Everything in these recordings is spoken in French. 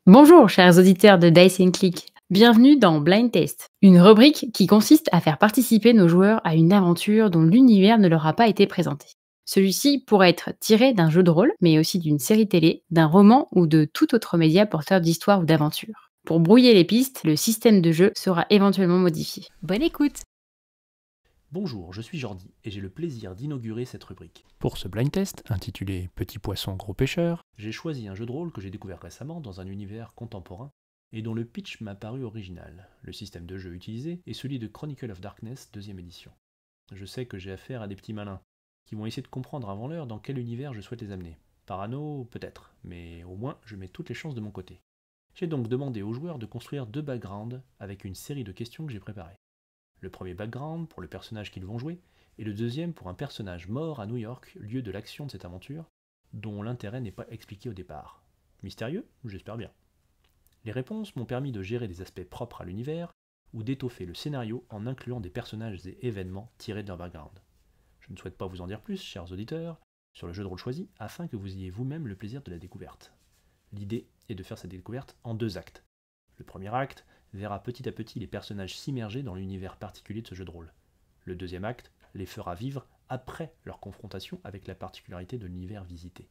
Bonjour, chers auditeurs de Dice Click. Bienvenue dans Blind Test, une rubrique qui consiste à faire participer nos joueurs à une aventure dont l'univers ne leur a pas été présenté. Celui-ci pourrait être tiré d'un jeu de rôle, mais aussi d'une série télé, d'un roman ou de tout autre média porteur d'histoire ou d'aventure. Pour brouiller les pistes, le système de jeu sera éventuellement modifié. Bonne écoute! Bonjour, je suis Jordi et j'ai le plaisir d'inaugurer cette rubrique. Pour ce blind test, intitulé Petit poisson, gros pêcheur, J'ai choisi un jeu de rôle que j'ai découvert récemment dans un univers contemporain et dont le pitch m'a paru original. Le système de jeu utilisé est celui de Chronicle of Darkness 2ème édition. Je sais que j'ai affaire à des petits malins qui vont essayer de comprendre avant l'heure dans quel univers je souhaite les amener. Parano, peut-être, mais au moins je mets toutes les chances de mon côté. J'ai donc demandé aux joueurs de construire 2 backgrounds avec une série de questions que j'ai préparées. Le premier background pour le personnage qu'ils vont jouer, et le deuxième pour un personnage mort à New York, lieu de l'action de cette aventure, dont l'intérêt n'est pas expliqué au départ. Mystérieux? J'espère bien. Les réponses m'ont permis de gérer des aspects propres à l'univers, ou d'étoffer le scénario en incluant des personnages et événements tirés de leur background. Je ne souhaite pas vous en dire plus, chers auditeurs, sur le jeu de rôle choisi, afin que vous ayez vous-même le plaisir de la découverte. L'idée est de faire cette découverte en 2 actes. Le premier acte verra petit à petit les personnages s'immerger dans l'univers particulier de ce jeu de rôle. Le deuxième acte les fera vivre après leur confrontation avec la particularité de l'univers visité.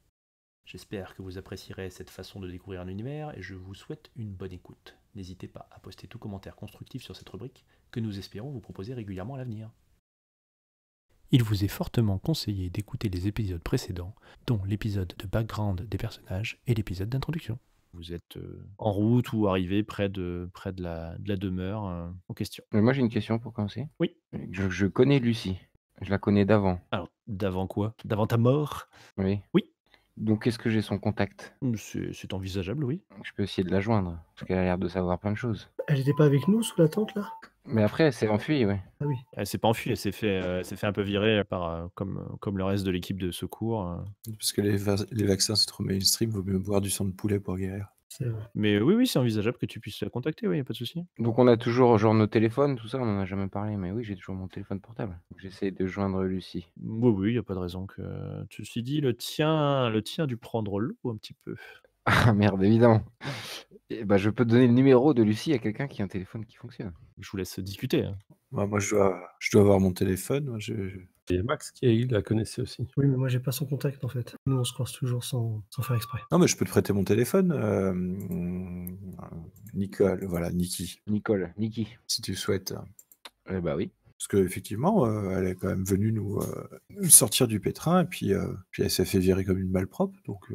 J'espère que vous apprécierez cette façon de découvrir un univers et je vous souhaite une bonne écoute. N'hésitez pas à poster tout commentaire constructif sur cette rubrique que nous espérons vous proposer régulièrement à l'avenir. il vous est fortement conseillé d'écouter les épisodes précédents, dont l'épisode de background des personnages et l'épisode d'introduction. Vous êtes en route ou arrivé près de la demeure en question. Mais moi j'ai une question pour commencer. Oui. Je connais Lucie. Je la connais d'avant. Alors, d'avant quoi? D'avant ta mort? Oui. Oui. Donc est-ce que j'ai son contact? C'est envisageable, oui. Je peux essayer de la joindre, parce qu'elle a l'air de savoir plein de choses. Elle était pas avec nous sous la tente là? Mais après, elle s'est enfuie, ouais. Ah oui. Elle s'est pas enfuie, elle s'est fait un peu virer par comme le reste de l'équipe de secours. Parce que les vaccins, c'est trop mainstream, vaut mieux boire du sang de poulet pour guérir. C'est vrai. Mais oui, c'est envisageable que tu puisses la contacter, oui, y a pas de souci. Donc on a toujours genre nos téléphones, tout ça, on en a jamais parlé, mais oui, j'ai toujours mon téléphone portable. Donc j'essaie de joindre Lucie. Oui, y a pas de raison que ceci dit, le tien a dû prendre l'eau un petit peu. Ah merde, évidemment. Et bah je peux donner le numéro de Lucie à quelqu'un qui a un téléphone qui fonctionne. Je vous laisse discuter, hein. Moi, je dois avoir mon téléphone. Moi, Et Max qui la connaissait aussi. Oui, mais moi j'ai pas son contact en fait. Nous on se croise toujours sans faire exprès. Non, mais je peux te prêter mon téléphone. Nicole, voilà, Niki, Niki. si tu souhaites. Bah oui. Parce qu'effectivement, elle est quand même venue nous sortir du pétrin, et puis elle s'est fait virer comme une malpropre. Donc,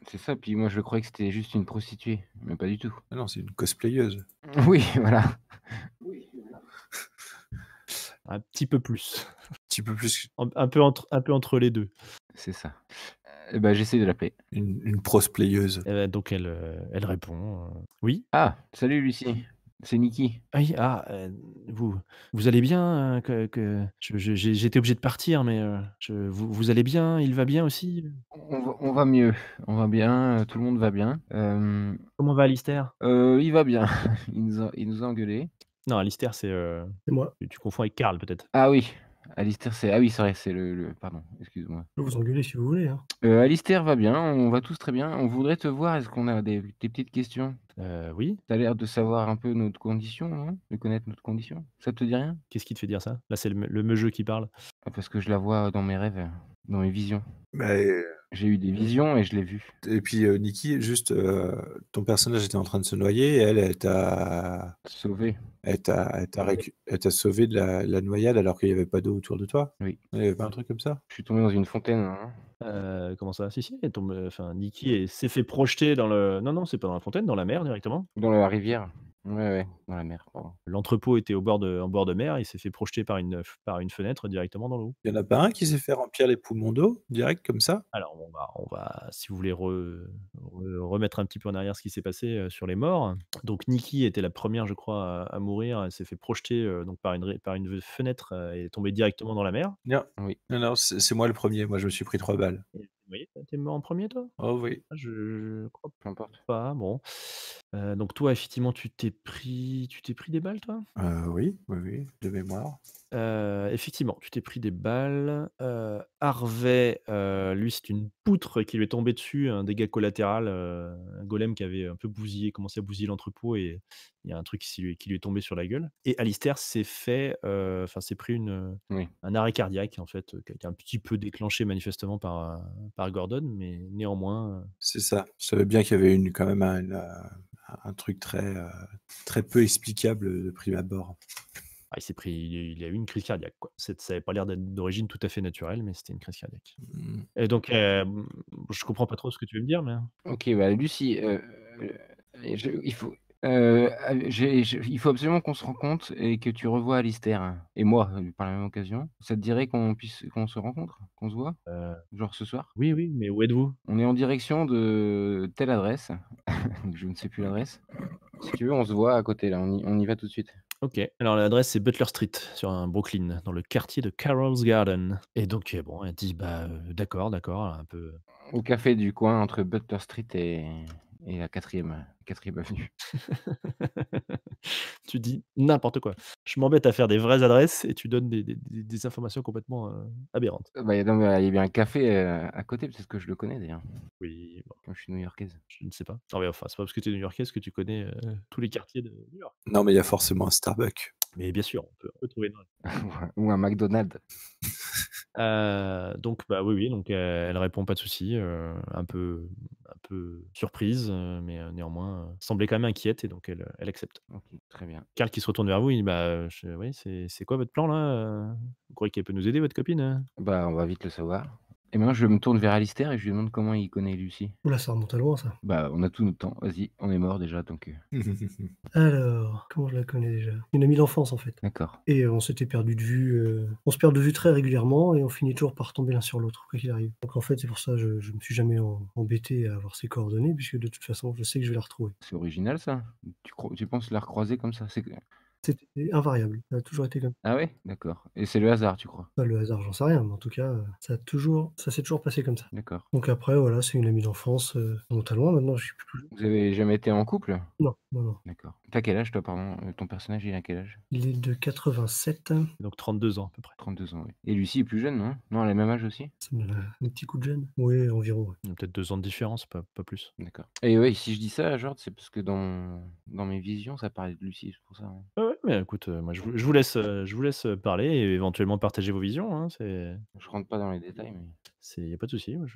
C'est ça, puis moi je croyais que c'était juste une prostituée, mais pas du tout. ah non, c'est une cosplayeuse. Oui, voilà. Un petit peu plus. Un petit peu plus Un peu entre les 2. C'est ça. Bah j'essaie de l'appeler. une prosplayeuse. Donc elle répond, oui? Ah, salut Lucie, c'est Niki. Ah oui, vous allez bien? Que j'étais obligé de partir, mais vous allez bien? Il va bien aussi? On va mieux, on va bien, tout le monde va bien. Comment va Alistair? Il va bien, il nous a engueulés. Non, Alistair, c'est C'est moi. tu confonds avec Karl peut-être? Ah oui, Alistair c'est oui c'est vrai, c'est le pardon, excuse-moi. Je peux vous engueuler si vous voulez, hein. Alistair va bien, on va tous très bien. On voudrait te voir, est-ce qu'on a des petites questions? Oui? Tu as l'air de savoir un peu notre condition, non? De connaître notre condition? Ça te dit rien? Qu'est-ce qui te fait dire ça? Là, c'est le meugeux qui parle. Ah parce que je la vois dans mes rêves, dans mes visions. Bah, J'ai eu des visions et je l'ai vue. et puis, Niki, juste, ton personnage était en train de se noyer, et elle t'a Sauvé. elle t'a sauvé de la noyade alors qu'il n'y avait pas d'eau autour de toi? Oui. Il n'y avait pas un truc comme ça? Je suis tombé dans une fontaine, hein. Comment ça? Si, elle tombe, Nikki s'est fait projeter dans le non, c'est pas dans la fontaine, dans la mer directement. Dans la rivière. Ouais, dans la mer, pardon. L'entrepôt était en bord de mer, il s'est fait projeter par une fenêtre directement dans l'eau. Il y en a pas un qui s'est fait remplir les poumons d'eau, direct comme ça? Alors on va si vous voulez remettre un petit peu en arrière ce qui s'est passé, sur les morts. Donc Nikki était la première, je crois, à mourir. Elle s'est fait projeter, donc par une fenêtre, et est tombée directement dans la mer. Non. Oui. Non, c'est moi le premier. Moi, je me suis pris 3 balles. Et oui, tu es mort en premier toi? Oh oui. Ah je crois Peu importe. pas, bon. Donc toi, effectivement, tu t'es pris des balles, toi? Oui, oui, oui, de mémoire. Effectivement, tu t'es pris des balles. Harvey, lui, c'est une poutre qui lui est tombée dessus, un dégât collatéral, un golem qui avait un peu commencé à bousiller l'entrepôt et il y a un truc qui lui est tombé sur la gueule. Et Alistair s'est pris Oui. un arrêt cardiaque, en fait, qui a été un petit peu déclenché manifestement par Gordon, mais néanmoins, C'est ça. Je savais bien qu'il y avait quand même un truc très peu explicable de prime abord. il a eu une crise cardiaque, quoi. Ça avait pas l'air d'être d'origine tout à fait naturelle, mais c'était une crise cardiaque. Mm. Et donc, je comprends pas trop ce que tu veux me dire, mais Ok, bah Lucie, il faut absolument qu'on se rencontre et que tu revoies Alistair et moi par la même occasion. Ça te dirait qu'on se rencontre, qu'on se voit, heu, genre ce soir? oui, oui, mais où êtes-vous? On est en direction de telle adresse, je ne sais plus l'adresse. Si tu veux, on se voit à côté là, on y va tout de suite. OK. Alors l'adresse, c'est Butler Street, sur un Brooklyn, dans le quartier de Carroll's Garden. Et donc, bon, elle dit: «Bah, d'accord, d'accord», un peu Au café du coin entre Butler Street et la 4e avenue. tu dis n'importe quoi. Je m'embête à faire des vraies adresses et tu donnes des informations complètement, aberrantes. Bah, non, mais il y avait un café, à côté, peut-être que je le connais d'ailleurs, Oui, bon, comme je suis new-yorkaise. je ne sais pas. Non, mais enfin, c'est pas parce que tu es new-yorkaise que tu connais, tous les quartiers de New York. Non, mais il y a forcément un Starbucks. Mais bien sûr, on peut trouver une Ou un McDonald's. Donc bah, oui, oui, donc elle répond: «Pas de souci», un peu surprise, mais néanmoins, semblait quand même inquiète et donc elle accepte. OK, très bien. Karl qui se retourne vers vous, il dit: «Bah, oui, c'est quoi votre plan là, Vous croyez qu'elle peut nous aider votre copine?» Bah, on va vite le savoir. Et maintenant, je me tourne vers Alistair et je lui demande comment il connaît Lucie. Oula, ça remonte à loin, ça. Bah, on a tout notre temps. Vas-y, on est mort déjà, donc Alors, comment je la connais déjà? Une amie d'enfance, en fait. d'accord. Et on s'était perdu de vue, on se perd de vue très régulièrement et on finit toujours par tomber l'un sur l'autre, quoi qu'il arrive. Donc en fait, c'est pour ça, je me suis jamais embêté à avoir ses coordonnées puisque de toute façon, je sais que je vais la retrouver. C'est original ça. Tu penses la recroiser comme ça? C'était invariable, ça a toujours été comme Ah ouais? D'accord. Et c'est le hasard, tu crois? ça. Le hasard, j'en sais rien, mais en tout cas, ça s'est toujours passé comme ça. D'accord. Donc après, voilà, c'est une amie d'enfance, ça remonte à loin maintenant, je suis plus Vous avez jamais été en couple? non, non, non. D'accord. Tu quel âge toi, pardon? Ton personnage, il a quel âge? Il est de 87, Donc 32 ans à peu près. 32 ans, oui. Et Lucie est plus jeune, non? Non, elle a le même âge aussi? ça me donne un petit coup de jeune. Oui, environ, ouais. Il y a peut-être 2 ans de différence, pas plus. D'accord. Et ouais, si je dis ça, genre, c'est parce que dans mes visions, ça parlait de Lucie, c'est pour ça, hein. Ouais, ouais, mais écoute, moi je vous laisse parler et éventuellement partager vos visions, hein, Je rentre pas dans les détails, mais il y a pas de souci. Moi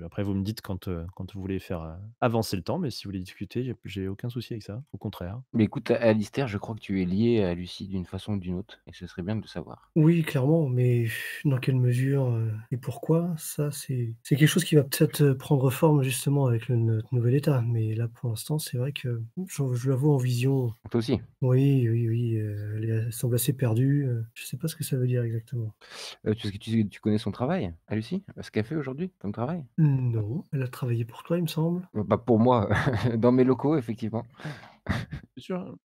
après vous me dites quand vous voulez faire, avancer le temps, mais si vous voulez discuter, j'ai aucun souci avec ça, au contraire. mais écoute, Alistair, je crois que tu es lié à Lucie d'une façon ou d'une autre, et ce serait bien de le savoir. Oui, clairement, mais dans quelle mesure, et pourquoi, ça, c'est quelque chose qui va peut-être, prendre forme justement avec notre nouvel état. Mais là, pour l'instant, c'est vrai que je la vois en vision. Toi aussi? Oui, oui, oui, elle semble assez perdue, je sais pas ce que ça veut dire exactement. Tu connais son travail, à Lucie? Ce qu'elle fait aujourd'hui comme travail? Non, elle a travaillé pour toi, il me semble? Bah, pour moi, dans mes locaux, effectivement. Tu sûr?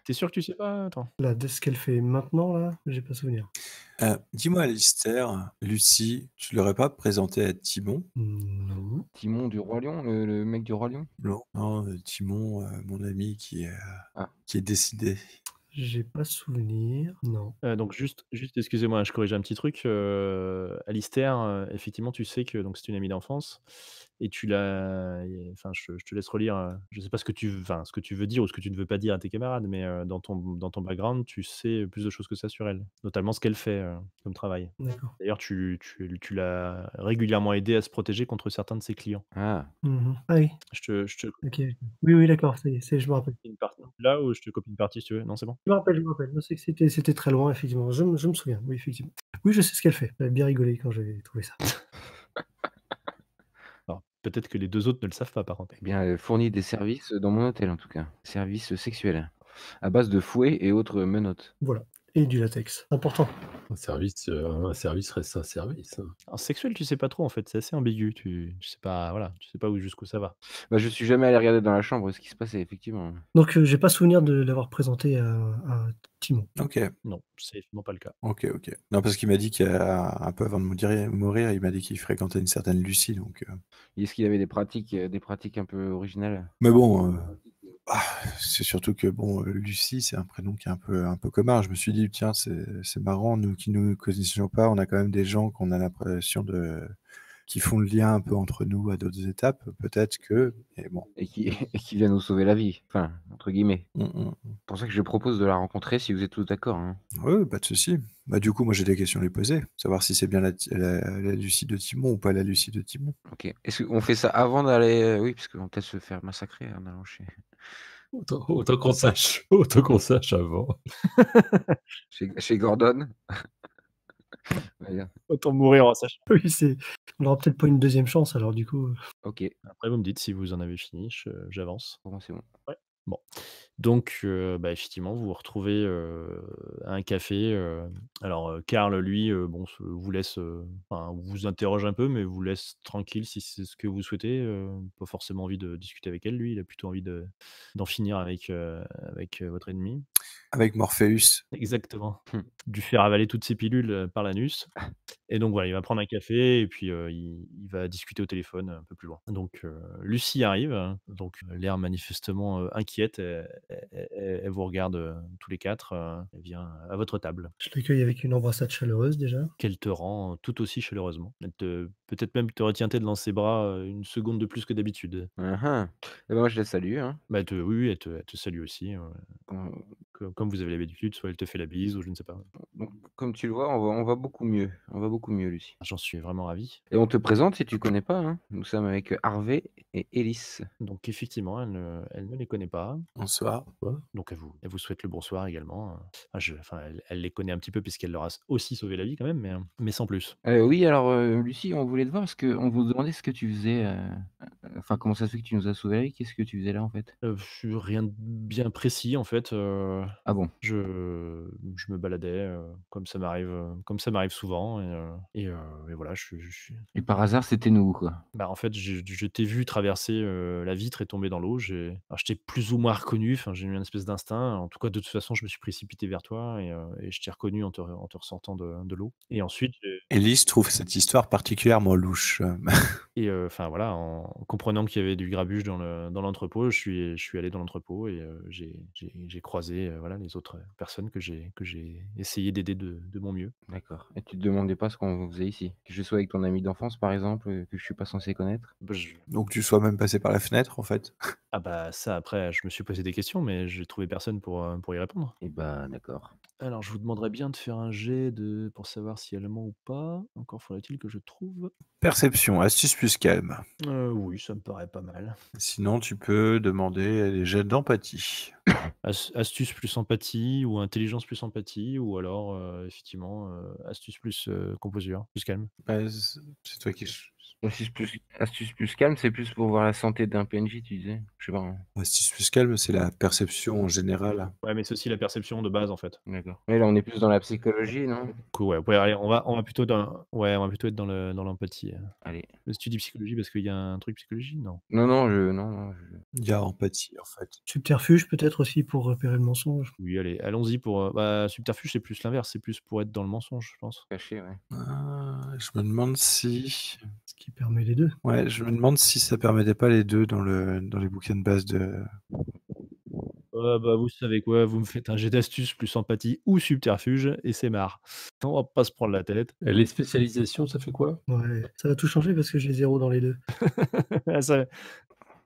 Tu sûr que tu sais pas? Attends. Là, de ce qu'elle fait maintenant, là, j'ai pas souvenir. Dis-moi, Alistair, Lucie, tu l'aurais pas présenté à Timon? Non. Timon du Roi Lion, le mec du Roi Lion? Non, non, Timon, mon ami Ah. qui est décédé. J'ai pas souvenir, non. Donc juste excusez-moi, je corrige un petit truc, Alistair, effectivement, tu sais que donc c'est une amie d'enfance et tu l'as et enfin, je te laisse relire, je sais pas ce que tu veux dire ou ce que tu ne veux pas dire à tes camarades, mais dans ton background, tu sais plus de choses que ça sur elle, notamment ce qu'elle fait, comme travail. D'accord. D'ailleurs, tu l'as régulièrement aidée à se protéger contre certains de ses clients. Ah, Mmh. Ah oui, Je te OK. Oui, oui, d'accord, ça y est, je me rappelle. copie une partie là ou je te copie une partie si tu veux? Non, c'est bon? Je me rappelle. Non, c'est que c'était très loin, effectivement. Je me souviens, oui, effectivement. Oui, je sais ce qu'elle fait. Elle a bien rigolé quand j'ai trouvé ça. Alors, peut-être que les 2 autres ne le savent pas par contre. eh bien, elle fournit des services dans mon hôtel, en tout cas. Services sexuels, à base de fouets et autres menottes. Voilà, et du latex, important. Un service reste un service, hein. Alors sexuel, tu sais pas trop en fait, c'est assez ambigu, tu sais pas voilà, tu sais pas où jusqu'où ça va. Bah, je suis jamais allé regarder dans la chambre ce qui se passait, effectivement. Donc j'ai pas souvenir de l'avoir présenté à Timon. Ok, Non, c'est effectivement pas le cas. ok, ok. Non, parce qu'il m'a dit un peu avant de mourir, il m'a dit qu'il fréquentait une certaine Lucie, donc. Est-ce qu'il avait des pratiques un peu originales? Mais bon, Ah, c'est surtout que bon, Lucie, c'est un prénom qui est un peu commun. Je me suis dit: «Tiens, c'est marrant, nous qui nous connaissions pas, on a quand même des gens qu'on a l'impression qui font le lien un peu entre nous à d'autres étapes. Peut-être que» et bon. Et qui et qui vient nous sauver la vie, enfin, entre guillemets. Mmh mh. C'est pour ça que je propose de la rencontrer si vous êtes tous d'accord, hein. Ouais, pas de souci. Bah, du coup, moi, j'ai des questions à lui poser. Savoir si c'est bien la Lucie de Timon ou pas la Lucie de Timon. OK. Est-ce qu'on fait ça avant d'aller, oui, parce qu'on va peut-être se faire massacrer en allant Autant qu'on sache avant. chez Gordon. Ouais, bien. Autant mourir en sachant. Oui, on aura peut-être pas une deuxième chance alors du coup, OK, Après, vous me dites si vous en avez fini, j'avance. pour moi, c'est bon. Ouais. Bon. Donc, bah, effectivement, vous vous retrouvez, à un café, alors, Karl, lui, bon, vous laisse, enfin, vous interroge un peu, mais vous laisse tranquille si c'est ce que vous souhaitez, pas forcément envie de discuter avec elle, lui, il a plutôt envie d'en finir avec votre ennemi. Avec Morpheus. Exactement. Mmh. Lui faire avaler toutes ses pilules, par l'anus. Et donc voilà, il va prendre un café et puis, il va discuter au téléphone un peu plus loin. Donc, Lucie arrive, hein, donc, l'air manifestement, inquiète, elle vous regarde, tous les 4, elle vient à votre table, je l'accueille avec une embrassade chaleureuse déjà. qu'elle te rend tout aussi chaleureusement. Elle peut-être même te retient-elle dans ses bras, 1 seconde de plus que d'habitude. Hein, hein. Et ben, moi, je la salue, hein. Bah, oui, elle te salue aussi, Heu, comme vous avez l'habitude, soit elle te fait la bise ou je ne sais pas. donc comme tu le vois, on va beaucoup mieux. On va beaucoup mieux, Lucie. J'en suis vraiment ravi. Et on te présente si tu connais pas, hein. Nous sommes avec Harvey et Ellis. Donc effectivement, elle ne les connaît pas. Bonsoir. Donc elle vous souhaite le bonsoir également, enfin elle les connaît un petit peu puisqu'elle leur a aussi sauvé la vie quand même, mais sans plus. Oui, alors, Lucie, on voulait te voir parce qu'on vous demandait ce que tu faisais, enfin, comment ça se fait que tu nous as sauvé la vie? Qu'est-ce que tu faisais là, en fait? Rien de bien précis en fait, Ah bon? je me baladais, comme ça m'arrive souvent et voilà, je suis Et par hasard, c'était nous, quoi? bah, en fait, je t'ai vu traverser, la vitre et tomber dans l'eau. Alors je t'ai plus ou moins reconnu, enfin j'ai eu une espèce d'instinct. En tout cas, de toute façon, je me suis précipité vers toi et je t'ai reconnu en te ressortant de l'eau et ensuite Élise trouve cette histoire particulièrement louche. enfin voilà, en comprenant qu'il y avait du grabuge dans l'entrepôt, je suis allé dans l'entrepôt et j'ai croisé, voilà, les autres personnes que j'ai essayé d'aider de mon mieux. D'accord. Et tu te demandais pas ce qu'on faisait ici? Que je sois avec ton ami d'enfance, par exemple, que je suis pas censé connaître? Bah, Donc tu sois même passé par la fenêtre, en fait. ah bah, ça après, je me suis posé des questions, mais j'ai trouvé personne pour y répondre. Eh bah, d'accord. Alors, je vous demanderais bien de faire un jet pour savoir si elle ment ou pas. Encore faudrait-il que je trouve. Perception, astuce plus calme. Oui, ça me paraît pas mal. Sinon, tu peux demander des jets d'empathie. Astuce plus empathie ou intelligence plus empathie ou alors, effectivement, astuce plus, composure, plus calme. Bah, c'est toi qui... Astuce plus calme, c'est plus pour voir la santé d'un PNJ, tu disais? Je sais pas, hein. Astuce plus calme, c'est la perception en général. Ouais, mais c'est aussi la perception de base, en fait. D'accord. Mais là, on est plus dans la psychologie, non? Cool, ouais, allez, on va plutôt on va plutôt être dans l'empathie. Allez. Mais si tu dis psychologie parce qu'il y a un truc psychologie? Non. Non, non, non, Il y a empathie, en fait. Subterfuge peut-être aussi pour repérer le mensonge. Oui, allez, allons-y pour, subterfuge, c'est plus l'inverse, c'est plus pour être dans le mensonge, je pense. caché, ouais. Je me demande si... Ce qui permet les 2. Ouais, je me demande si ça permettait pas les deux dans les bouquins de base de... Bah, vous savez quoi? Vous me faites un jet d'astuce plus empathie ou subterfuge et c'est marre. On va pas se prendre la tête. Et les spécialisations, ça fait quoi? Ouais, ça va tout changer parce que j'ai 0 dans les 2. Ah ça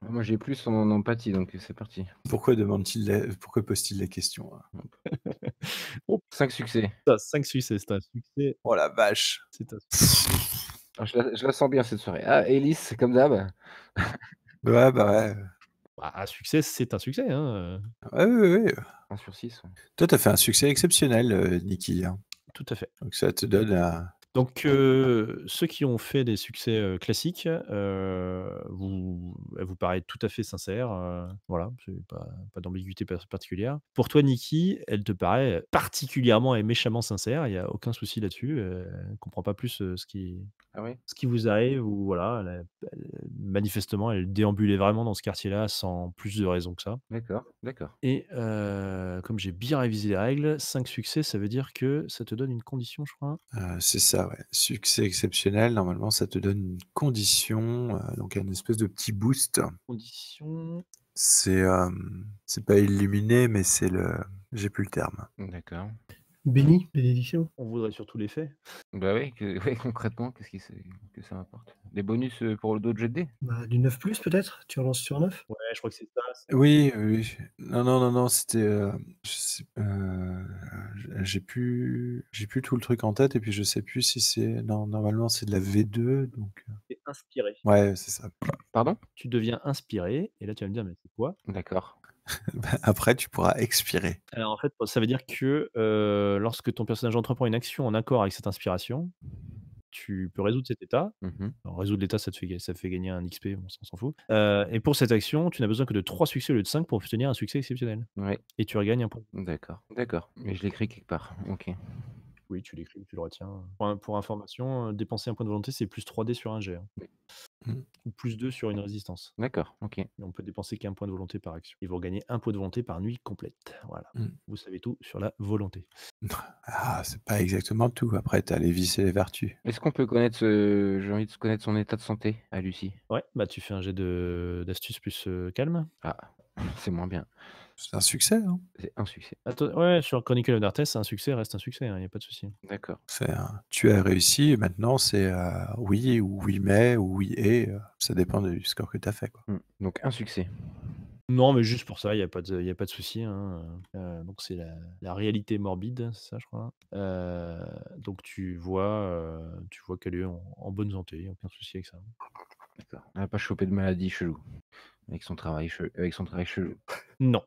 Moi, j'ai plus en empathie, donc c'est parti. Pourquoi pose-t-il la question, hein? 5 succès. 5 succès, c'est un succès, Oh la vache! c'est un Ah, je la sens bien cette soirée. Ah, Ellis, comme d'hab. Ouais, bah ouais. un succès, c'est un succès, hein, Ouais, ouais, ouais. 1 sur 6, ouais. Toi, t'as fait un succès exceptionnel, Niki, hein. tout à fait. Donc ça te donne un... Donc, ceux qui ont fait des succès, classiques, elle vous paraît tout à fait sincère, voilà, c'est pas d'ambiguïté particulière. Pour toi, Niki, elle te paraît particulièrement et méchamment sincère, il y a aucun souci là-dessus, elle comprend pas plus, Ah ouais? ce qui vous arrive ou voilà, manifestement, elle déambulait vraiment dans ce quartier-là sans plus de raison que ça D'accord, d'accord. et comme j'ai bien révisé les règles, 5 succès, ça veut dire que ça te donne une condition, je crois? C'est ça, ouais. Succès exceptionnel, normalement, ça te donne une condition, donc un espèce de petit boost. Condition C'est, C'est pas illuminé, mais c'est le... J'ai plus le terme. D'accord. Béni, bénédiction. On voudrait surtout les faits. Bah oui, ouais, concrètement, que ça m'apporte? Des bonus pour d'autres jets de dés? Bah, du 9 plus peut-être? Tu relances sur 9? Ouais, je crois que c'est ça. Oui, oui. Non, non, non, non, c'était... j'ai plus tout le truc en tête, et puis je sais plus si c'est... Non, normalement, c'est de la V2, donc... C'est inspiré. Ouais, c'est ça. Pardon? Tu deviens inspiré, et là tu vas me dire, mais c'est quoi? D'accord. Après, tu pourras expirer. Alors en fait, ça veut dire que lorsque ton personnage entreprend une action en accord avec cette inspiration, tu peux résoudre cet état. Mmh. Alors, résoudre l'état, ça te fait gagner un XP, bon, ça, on s'en fout. Et pour cette action, tu n'as besoin que de 3 succès au lieu de 5 pour obtenir un succès exceptionnel. Ouais, Et tu regagnes un point. d'accord. D'accord. Mais je l'écris quelque part. OK. Oui, tu l'écris, tu le retiens. Pour information, dépenser un point de volonté, c'est plus 3 dés sur un jet, hein. Mm. Ou plus 2 sur une résistance. D'accord, OK. Et on peut dépenser qu'un point de volonté par action. Et vous regagnez un point de volonté par nuit complète. Voilà. Mm. Vous savez tout sur la volonté. Ah, c'est pas exactement tout. Après, t'as les vices et les vertus. Est-ce qu'on peut connaître ce j'ai envie de connaître son état de santé à Lucie? Ouais, bah tu fais un jet d'astuce plus calme. Ah, c'est moins bien. C'est un succès, hein. C'est un succès. Attends, ouais, sur Chronicle of Darkness, un succès reste un succès, il n'y a pas de souci. D'accord. Tu as réussi, et maintenant, c'est oui, ou oui, mais, ou oui, et. Ça dépend du score que tu as fait, quoi. Donc un succès. Non, mais juste pour ça, il y a pas de souci, hein. Donc c'est la réalité morbide, c'est ça, je crois. Donc tu vois qu'elle est en bonne santé, y a aucun souci avec ça. D'accord. Elle n'a pas chopé de maladie chelou avec son travail chelou. Non.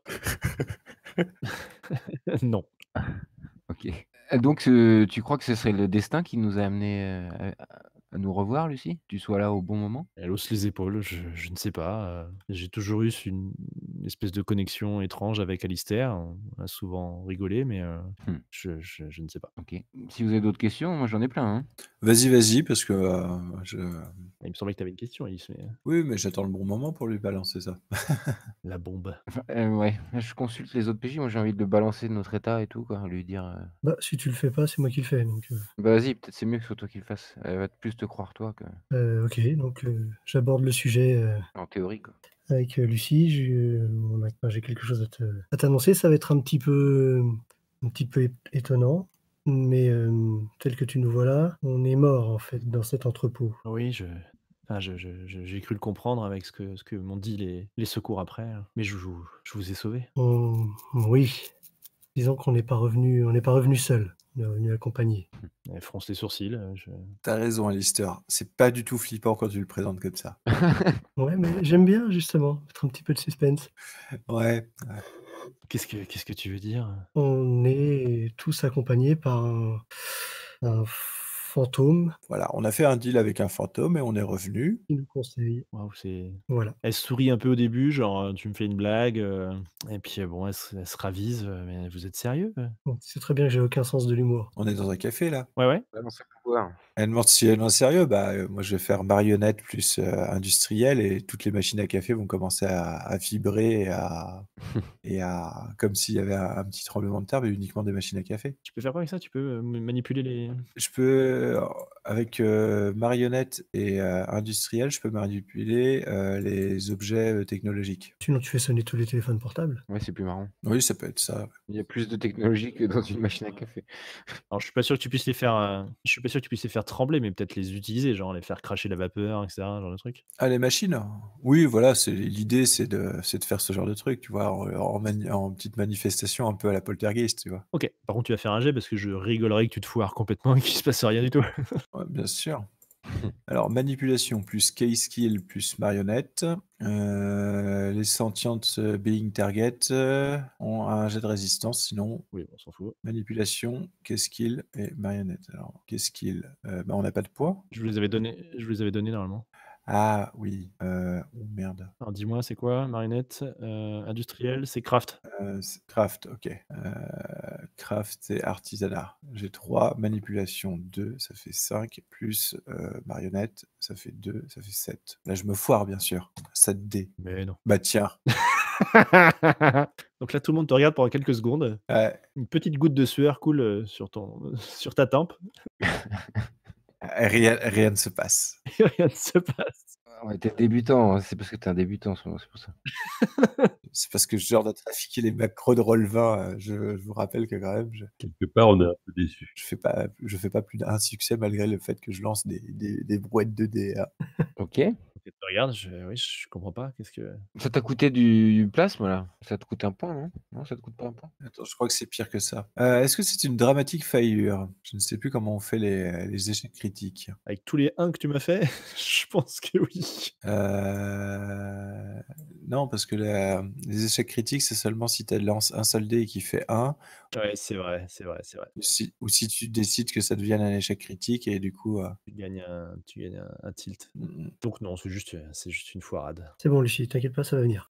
Non. OK. Donc tu crois que ce serait le destin qui nous a amenés, à nous revoir, Lucie? Tu sois là au bon moment? Elle hausse les épaules, je ne sais pas, j'ai toujours eu une espèce de connexion étrange avec Alistair. On a souvent rigolé, mais Mmh. je ne sais pas. OK. Si vous avez d'autres questions, moi j'en ai plein, hein. Vas-y, parce que Il me semblait que tu avais une question, Alice, mais oui, mais j'attends le bon moment pour lui balancer ça. la bombe. Enfin, ouais, je consulte les autres PJ, moi j'ai envie de balancer de notre état et tout quoi, lui dire, Bah, si tu le fais pas, c'est moi qui le fais, donc bah, vas-y, peut-être c'est mieux que ce soit toi qui le fasses. Elle va plus te croire toi que OK, donc j'aborde le sujet, en théorie, quoi. avec, Lucie. J'ai quelque chose à t'annoncer. Ça va être un petit peu étonnant, mais tel que tu nous vois là, on est mort, en fait, dans cet entrepôt. Oui, j'ai cru le comprendre avec ce que m'ont dit les secours après, mais je vous ai sauvé. Oui, disons qu'on n'est pas revenu seul, on est revenu accompagné. Elle fronce les sourcils, T'as raison, Alistair. C'est pas du tout flippant quand tu le présentes comme ça. Ouais, mais j'aime bien justement mettre un petit peu de suspense. Ouais. Qu'est-ce que tu veux dire? On est tous accompagnés par un fantôme Voilà, on a fait un deal avec un fantôme et on est revenu. qui nous conseille. Waouh, c'est Voilà. elle sourit un peu au début, genre, tu me fais une blague, et puis, bon, elle se ravise, «Mais vous êtes sérieux?» Bon, tu sais très bien que j'ai aucun sens de l'humour. On est dans un café, là. Ouais, ouais. Balance ses pouvoirs. Elle demande si elle est sérieux. Bah, moi, je vais faire marionnette plus industriel, et toutes les machines à café vont commencer à vibrer comme s'il y avait un petit tremblement de terre, mais uniquement des machines à café. Tu peux faire quoi avec ça? Tu peux, manipuler les Je peux, avec marionnette et industriel, je peux manipuler les objets technologiques. Sinon, tu fais sonner tous les téléphones portables. Ouais, c'est plus marrant. Oui, ça peut être ça. Il y a plus de technologie que dans une machine à café. Alors je suis pas sûr que tu puisses les faire trembler, mais peut-être les utiliser, genre les faire cracher la vapeur et cetera, genre de truc? Ah, les machines? Oui, voilà, l'idée, c'est de faire ce genre de truc, tu vois, en petite manifestation un peu à la Poltergeist, tu vois? OK. Par contre, tu vas faire un jet parce que je rigolerais que tu te foires complètement et qu'il se passe rien du tout. Ouais, bien sûr. Alors, manipulation plus key skill plus marionnette. Les sentientes being target ont un jet de résistance, sinon Oui, on s'en fout. manipulation, key skill et marionnette. Alors, key skill, bah, on n'a pas de poids. Je vous les avais donnés normalement. Ah oui, oh merde. Alors dis-moi, c'est quoi? Marionnette, industriel, c'est craft. C'est craft, ok. Craft, c'est artisanat. J'ai 3, manipulation 2, ça fait 5, plus marionnette, ça fait 2, ça fait 7. Là, je me foire, bien sûr. 7D. Mais non. Bah tiens. Donc là, tout le monde te regarde pendant quelques secondes. Ouais. Une petite goutte de sueur coule, sur ta tempe. Rien ne se passe. Et rien ne se passe. Ouais, t'es débutant, hein, c'est parce que t'es un débutant, c'est pour ça. C'est parce que ce genre de trafiquer les macros de Roll20, je vous rappelle que quand même, Quelque part, on est un peu déçus. je fais pas plus d'un succès malgré le fait que je lance des brouettes de dés. OK. Ok, tu regardes, oui, je comprends pas. Qu'est-ce que. Ça t'a coûté du plasme, là? Ça te coûte un point, non? Non, ça te coûte pas un point? Attends, je crois que c'est pire que ça. Est-ce que c'est une dramatique faillure? Je ne sais plus comment on fait les échecs critiques. Avec tous les 1 que tu m'as fait, je pense que oui. Non, parce que les échecs critiques, c'est seulement si tu lances un seul dé et qu'il fait 1, Ouais, c'est vrai, c'est vrai, c'est vrai. ou si tu décides que ça devienne un échec critique et du coup. Tu gagnes un tilt. Mm, Donc non, c'est juste une foirade. C'est bon, Lucie, t'inquiète pas, ça va venir.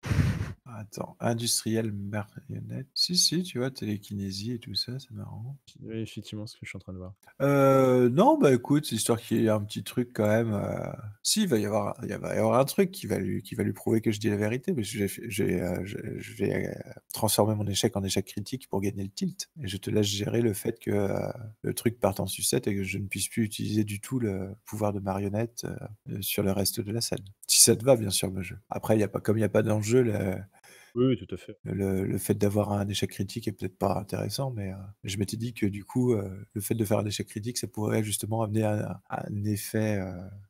Attends, industriel marionnette. Si, tu vois, télékinésie et tout ça, c'est marrant. Oui, effectivement, ce que je suis en train de voir. Non, bah écoute, histoire qu'il y ait un petit truc quand même. Si, il va y avoir un truc qui va lui prouver que je dis la vérité, mais je vais transformer mon échec en échec critique pour gagner le tilt. Et je te laisse gérer le fait que le truc parte en sucette et que je ne puisse plus utiliser du tout le pouvoir de marionnette sur le reste de la scène. Si ça te va, bien sûr, le jeu. Après, comme il n'y a pas d'enjeu, Oui, tout à fait. le fait d'avoir un échec critique est peut-être pas intéressant, mais je m'étais dit que du coup, le fait de faire un échec critique, ça pourrait justement amener un effet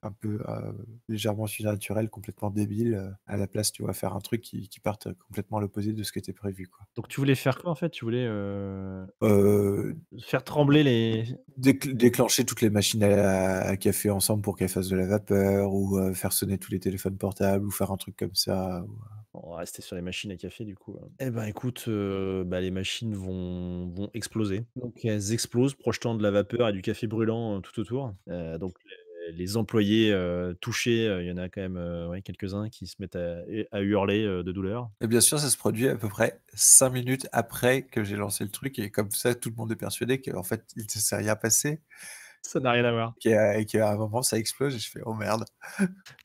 un peu légèrement surnaturel, complètement débile, à la place, tu vois, faire un truc qui parte complètement à l'opposé de ce qui était prévu, quoi. Donc tu voulais faire quoi en fait? Tu voulais Euh, faire trembler les. déclencher toutes les machines à café ensemble pour qu'elles fassent de la vapeur, ou faire sonner tous les téléphones portables, ou faire un truc comme ça. On va rester sur les machines à café du coup. Eh ben écoute, les machines vont exploser. Donc elles explosent, projetant de la vapeur et du café brûlant, tout autour. Donc les employés, touchés, il y en a quand même, ouais, quelques-uns qui se mettent à hurler, de douleur. Et bien sûr, ça se produit à peu près 5 minutes après que j'ai lancé le truc, et comme ça, tout le monde est persuadé qu'en fait, il ne s'est rien passé, Ça n'a rien à voir. et qu'à un moment, ça explose et je fais: «Oh merde!»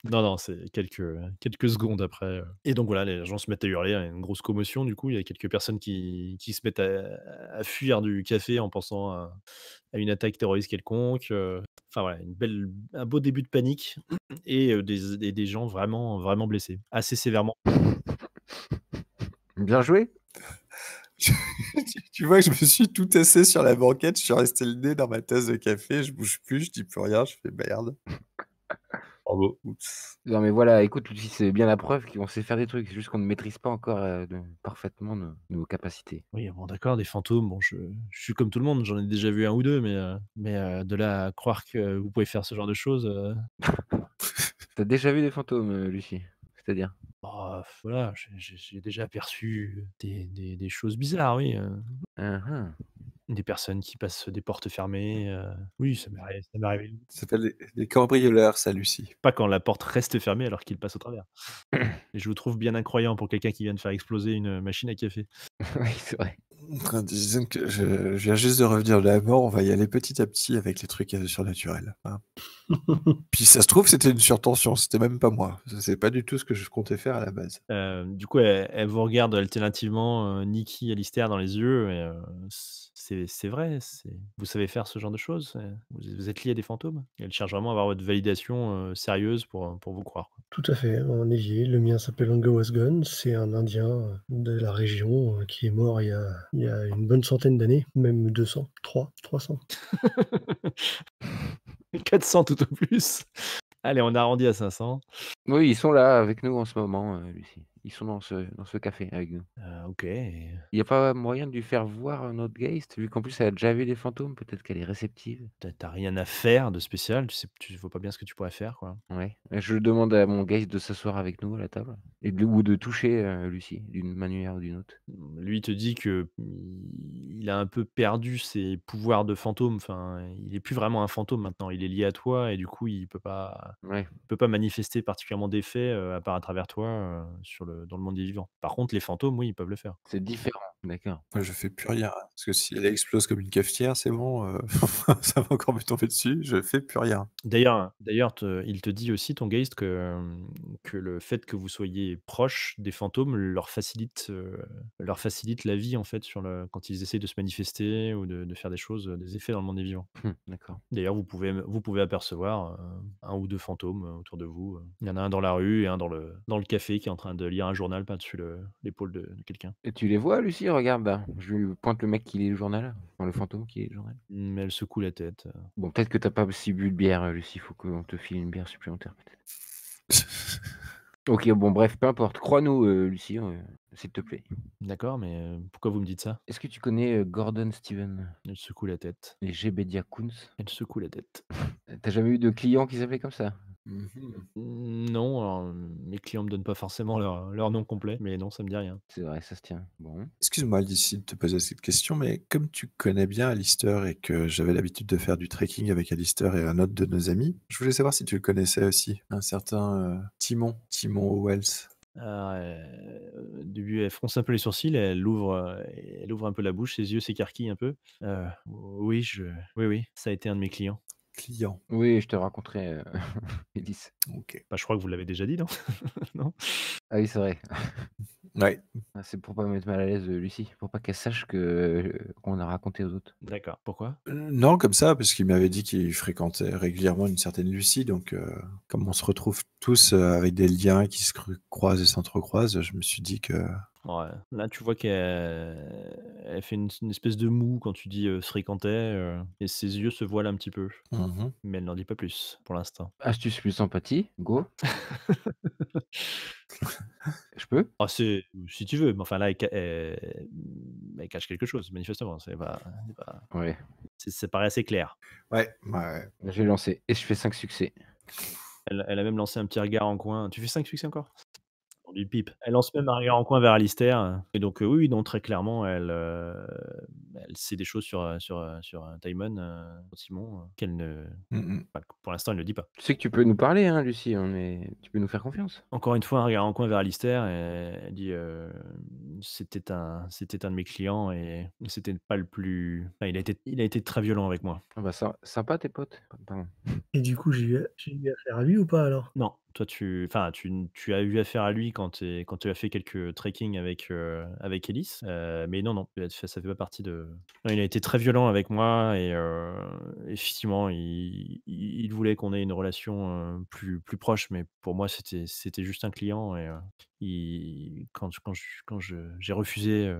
Non, c'est quelques secondes après, et donc voilà, les gens se mettent à hurler, il y a une grosse commotion du coup. Il y a quelques personnes qui se mettent à fuir du café en pensant à une attaque terroriste quelconque, enfin voilà, un beau début de panique et des gens vraiment, vraiment blessés, assez sévèrement. Bien joué. Tu vois que je me suis tout tassé sur la banquette, je suis resté le nez dans ma tasse de café, je bouge plus, je dis plus rien, je fais: «Merde, Bravo. oups». Non, mais voilà, écoute, Lucie, c'est bien la preuve qu'on sait faire des trucs. C'est juste qu'on ne maîtrise pas encore, parfaitement nos capacités. Oui, bon d'accord, des fantômes, bon je suis comme tout le monde, j'en ai déjà vu un ou 2, mais de là à croire que vous pouvez faire ce genre de choses, Tu déjà vu des fantômes, Lucie? C'est-à-dire? bah, voilà, j'ai déjà aperçu des choses bizarres, oui, Hein, hein. des personnes qui passent des portes fermées, oui, ça m'est arrivé. Ça s'appelle des cambrioleurs, ça, Lucie. Pas quand la porte reste fermée alors qu'ils passent au travers. Et je vous trouve bien incroyant pour quelqu'un qui vient de faire exploser une machine à café. Oui, c'est vrai. Disons que je viens juste de revenir de la mort, on va y aller petit à petit avec les trucs surnaturels, hein. Puis ça se trouve, c'était une surtension, c'était même pas moi. C'est pas du tout ce que je comptais faire à la base. Du coup, elle vous regarde alternativement, Nikki, Alistair dans les yeux et c'est vrai, vous savez faire ce genre de choses? Vous êtes liés à des fantômes? Et elle cherche vraiment à avoir votre validation, sérieuse pour vous croire, quoi. Tout à fait, on est liés. Le mien s'appelle Angawasgon, c'est un Indien de la région qui est mort il y a une bonne centaine d'années, même 200, 300. 400 tout au plus. Allez, on arrondit à 500. Oui, ils sont là avec nous en ce moment, Lucie. Ils sont dans ce café avec nous. OK. Il y a pas moyen de lui faire voir notre Geist? Vu qu'en plus elle a déjà vu des fantômes, peut-être qu'elle est réceptive? Tu rien à faire de spécial, tu vois pas bien ce que tu pourrais faire, quoi. Ouais. Je demande à mon Geist de s'asseoir avec nous à la table ou de toucher, Lucie d'une manière ou d'une autre. Lui, il te dit que il a un peu perdu ses pouvoirs de fantôme, enfin, il est plus vraiment un fantôme maintenant, il est lié à toi et du coup, Ouais. il peut pas manifester particulièrement d'effets, à part à travers toi, dans le monde des vivants. Par contre, les fantômes, oui, ils peuvent le faire. C'est différent. D'accord. Moi, je fais plus rien, hein, parce que si elle explose comme une cafetière, c'est bon, ça va encore me tomber dessus, je fais plus rien. D'ailleurs, il te dit aussi, ton Geist, que le fait que vous soyez proche des fantômes leur facilite la vie, en fait, quand ils essayent de se manifester ou de faire des choses, des effets dans le monde des vivants. D'accord. D'ailleurs, vous pouvez apercevoir 1 ou 2 fantômes autour de vous. Il y en a un dans la rue et un dans le café qui est en train de lire un journal par-dessus l'épaule de quelqu'un. Et tu les vois, Lucie? Regarde là. Je lui pointe le mec qui lit le journal. Enfin, le fantôme qui lit le journal. Mais elle secoue la tête. Bon, peut-être que t'as pas aussi bu de bière, Lucie. Faut qu'on te file une bière supplémentaire, peut-être. Ok, bon, bref, peu importe. Crois-nous, Lucie, s'il te plaît. D'accord, mais pourquoi vous me dites ça? Est-ce que tu connais Gordon Steven Elle secoue la tête. et Jebedia Koons? Elle secoue la tête. T'as jamais eu de client qui s'appelait comme ça? Non, alors, mes clients me donnent pas forcément leur nom complet, mais non, ça me dit rien. C'est vrai, ça se tient. Bon. Excuse-moi, Alice, de te poser cette question, mais comme tu connais bien Alistair et que j'avais l'habitude de faire du trekking avec Alistair et un autre de nos amis, je voulais savoir si tu le connaissais aussi, un certain Timon Wells. Alors, au début, elle fronce un peu les sourcils, elle ouvre un peu la bouche, ses yeux s'écarquillent un peu. Oui, oui, ça a été un de mes clients. Client. Oui, je te raconterai, Elise. Ok. Bah, je crois que vous l'avez déjà dit, non? Non? Ah oui, c'est vrai. Ouais. Ah, c'est pour pas me mettre mal à l'aise, Lucie, pour pas qu'elle sache qu'on a raconté aux autres. D'accord. Pourquoi? Non, comme ça, parce qu'il m'avait dit qu'il fréquentait régulièrement une certaine Lucie, donc comme on se retrouve tous avec des liens qui se croisent et s'entrecroisent, je me suis dit que... Ouais. Là, tu vois qu'elle fait une espèce de moue quand tu dis se fréquentait, et ses yeux se voilent un petit peu. Mhm. Mais elle n'en dit pas plus pour l'instant. Astuce plus sympathie, go. Je peux? Ah, si tu veux, mais enfin là, elle cache quelque chose, manifestement. Ouais. Ça paraît assez clair. Ouais. Je vais lancer et je fais 5 succès. Elle a même lancé un petit regard en coin. Tu fais 5 succès encore? On lui pipe. Elle lance même un regard en coin vers Alistair. Et donc, oui, non, très clairement, elle sait des choses sur Timon, Simon, qu'elle ne. Mhm. Enfin, pour l'instant, elle ne le dit pas. Tu sais que tu peux nous parler, hein, Lucie, tu peux nous faire confiance. Encore une fois, un regard en coin vers Alistair. Et elle dit c'était un de mes clients et c'était pas le plus. Enfin, il a été très violent avec moi. Ah bah ça, sympa tes potes. Pardon. Et du coup, j'ai eu affaire à lui ou pas alors? Non, toi, tu as eu affaire à lui quand tu as fait quelques trekking avec Ellis, mais non, ça fait pas partie de. Non, il a été très violent avec moi et effectivement, il voulait qu'on ait une relation plus proche, mais pour moi, c'était juste un client et j'ai refusé,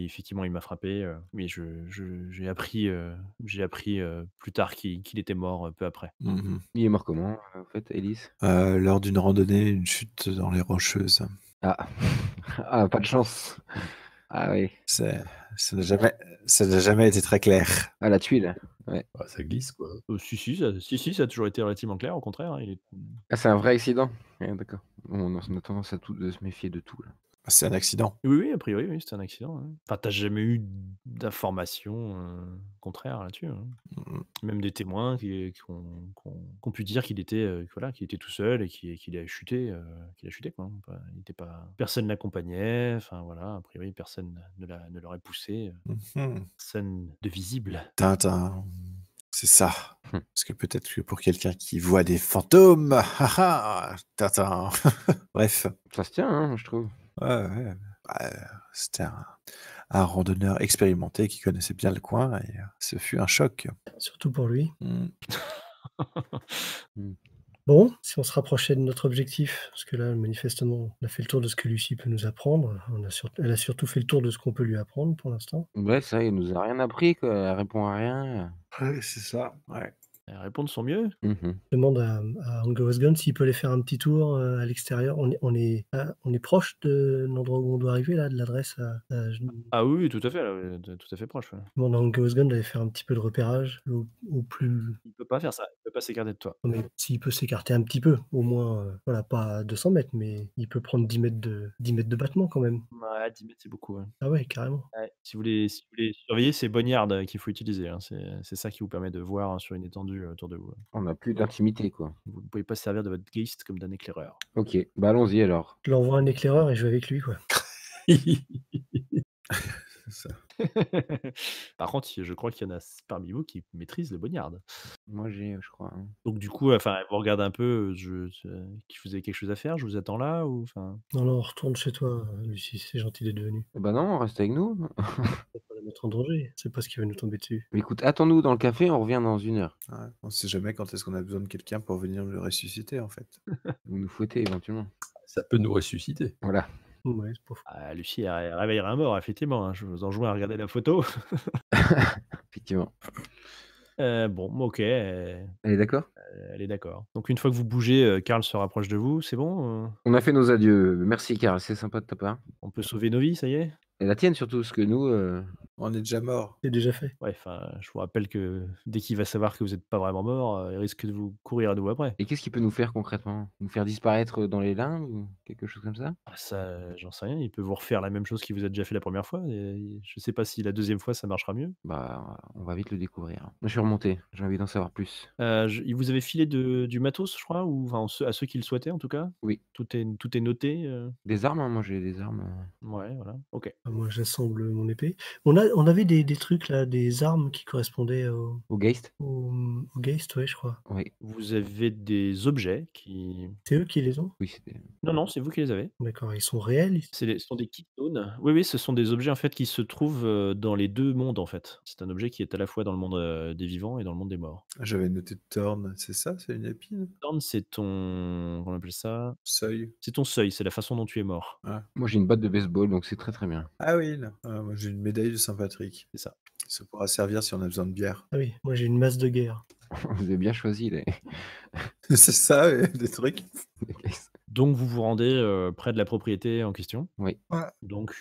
effectivement, il m'a frappé, mais j'ai appris plus tard qu'il était mort peu après. Mhm. Il est mort comment, en fait, Elise? Lors d'une randonnée, une chute dans les Rocheuses. Ah. Ah, pas de chance. Ah oui. Ça n'a jamais été très clair. Ah, la tuile. Ouais. Bah, ça glisse, quoi. Ça a toujours été relativement clair, au contraire, hein, Ah, c'est un vrai accident? Ouais, d'accord. On a tendance à de se méfier de tout, là. C'est un accident. Oui, a priori, oui, c'était un accident, hein. Enfin, tu jamais eu d'informations, contraires là-dessus, hein? Mhm. Même des témoins qui ont pu dire qu'il était, voilà, qu'il était tout seul et qu'il a chuté, quoi, hein. Il était pas personne l'accompagnait, enfin voilà, a priori personne ne l'aurait poussé, Mhm. personne de visible. Tintin. C'est ça. Parce que peut-être que pour quelqu'un qui voit des fantômes, Tintin. Bref. Ça se tient, hein, je trouve. Ouais. C'était un randonneur expérimenté qui connaissait bien le coin et ce fut un choc. Surtout pour lui. Mm. Bon, si on se rapprochait de notre objectif, parce que là, manifestement, on a fait le tour de ce que Lucie peut nous apprendre. Elle a surtout fait le tour de ce qu'on peut lui apprendre pour l'instant. Ouais, ça, il nous a rien appris, quoi. Elle répond à rien. Ouais, c'est ça. Ouais. Elle répond de son mieux. Mhm. Je demande à Angus Gun s'il peut aller faire un petit tour à l'extérieur. On est proche de l'endroit où on doit arriver, là, de l'adresse. Je Ah oui, tout à fait, là, tout à fait proche, ouais. demande à Angus Gun d'aller faire un petit peu de repérage au plus. Il peut pas faire ça, il peut pas s'écarter de toi. Non, mais s'il peut s'écarter un petit peu, au moins, voilà, pas à 200 mètres, mais il peut prendre 10 mètres de battement quand même. Ouais, 10 mètres, c'est beaucoup, ouais. Ah ouais, carrément. Ouais, si vous voulez surveiller, c'est Boneyard qu'il faut utiliser, hein. C'est ça qui vous permet de voir, hein, sur une étendue autour de vous. On n'a plus d'intimité, quoi. Vous ne pouvez pas servir de votre Geist comme d'un éclaireur. Ok, bah allons-y alors. Je lui envoie un éclaireur et je vais avec lui, quoi. Par contre, je crois qu'il y en a parmi vous qui maîtrisent le Boneyard. Moi, j'ai, je crois, hein. Donc du coup, enfin, vous regardez un peu, que vous avez quelque chose à faire? Je vous attends là ou enfin? Non, non, retourne chez toi, Lucie, c'est gentil d'être venu. Bah non, reste avec nous. Faut pas la mettre en danger, c'est pas ce qui va nous tomber dessus. Mais écoute, attends-nous dans le café, on revient dans 1 heure. Ouais, on sait jamais quand est-ce qu'on a besoin de quelqu'un pour venir le ressusciter, en fait. Vous nous fouettez éventuellement. Ça peut nous ressusciter. Voilà. Ouais, c'est pas faux. Ah, Lucie, elle réveillera un mort, effectivement, hein, je vous enjoins à regarder la photo. Effectivement. Bon, OK, Elle est d'accord? elle est d'accord. Donc une fois que vous bougez, Karl se rapproche de vous, c'est bon? On a fait nos adieux. Merci, Karl, c'est sympa de ta part. On peut sauver nos vies, ça y est? Et la tienne surtout, parce que nous, On est déjà mort. C'est déjà fait. Ouais, enfin, je vous rappelle que dès qu'il va savoir que vous êtes pas vraiment mort, il risque de vous courir à nouveau après. Et qu'est-ce qu'il peut nous faire concrètement? Nous faire disparaître dans les limbes ou quelque chose comme ça? Ah ça, j'en sais rien, il peut vous refaire la même chose qu'il vous a déjà fait la première fois et je sais pas si la deuxième fois ça marchera mieux. Bah, on va vite le découvrir. Je suis remonté, j'ai envie d'en savoir plus. Je il vous avait filé du matos, je crois? Ou enfin, à ceux qui le souhaitaient en tout cas? Oui. Tout est noté, Des armes, hein, moi j'ai des armes. Ouais, voilà, OK. Ah, moi, j'assemble mon épée. On avait des trucs là, des armes qui correspondaient Au Geist? au Geist, ouais, je crois. Oui. Vous avez des objets qui C'est eux qui les ont? Oui, c'était. non, non, c'est vous qui les avez. D'accord, ils sont réels? Ce sont des keystones. Oui, oui, ce sont des objets en fait qui se trouvent, dans les 2 mondes en fait. C'est un objet qui est à la fois dans le monde, des vivants et dans le monde des morts. J'avais noté Thorn, c'est ça? C'est une épine? Thorn, c'est ton comment on appelle ça? Seuil. C'est ton seuil, c'est la façon dont tu es mort. Ah. Moi j'ai une batte de baseball, donc c'est très très bien. Ah oui, là. Ah, moi j'ai une médaille de Saint-Patrick. C'est ça. Ça pourra servir si on a besoin de bière. Ah oui, moi j'ai une masse de guerre. Vous avez bien choisi les C'est ça, des trucs. les Geist. Donc vous vous rendez, près de la propriété en question. Oui. Ouais. Donc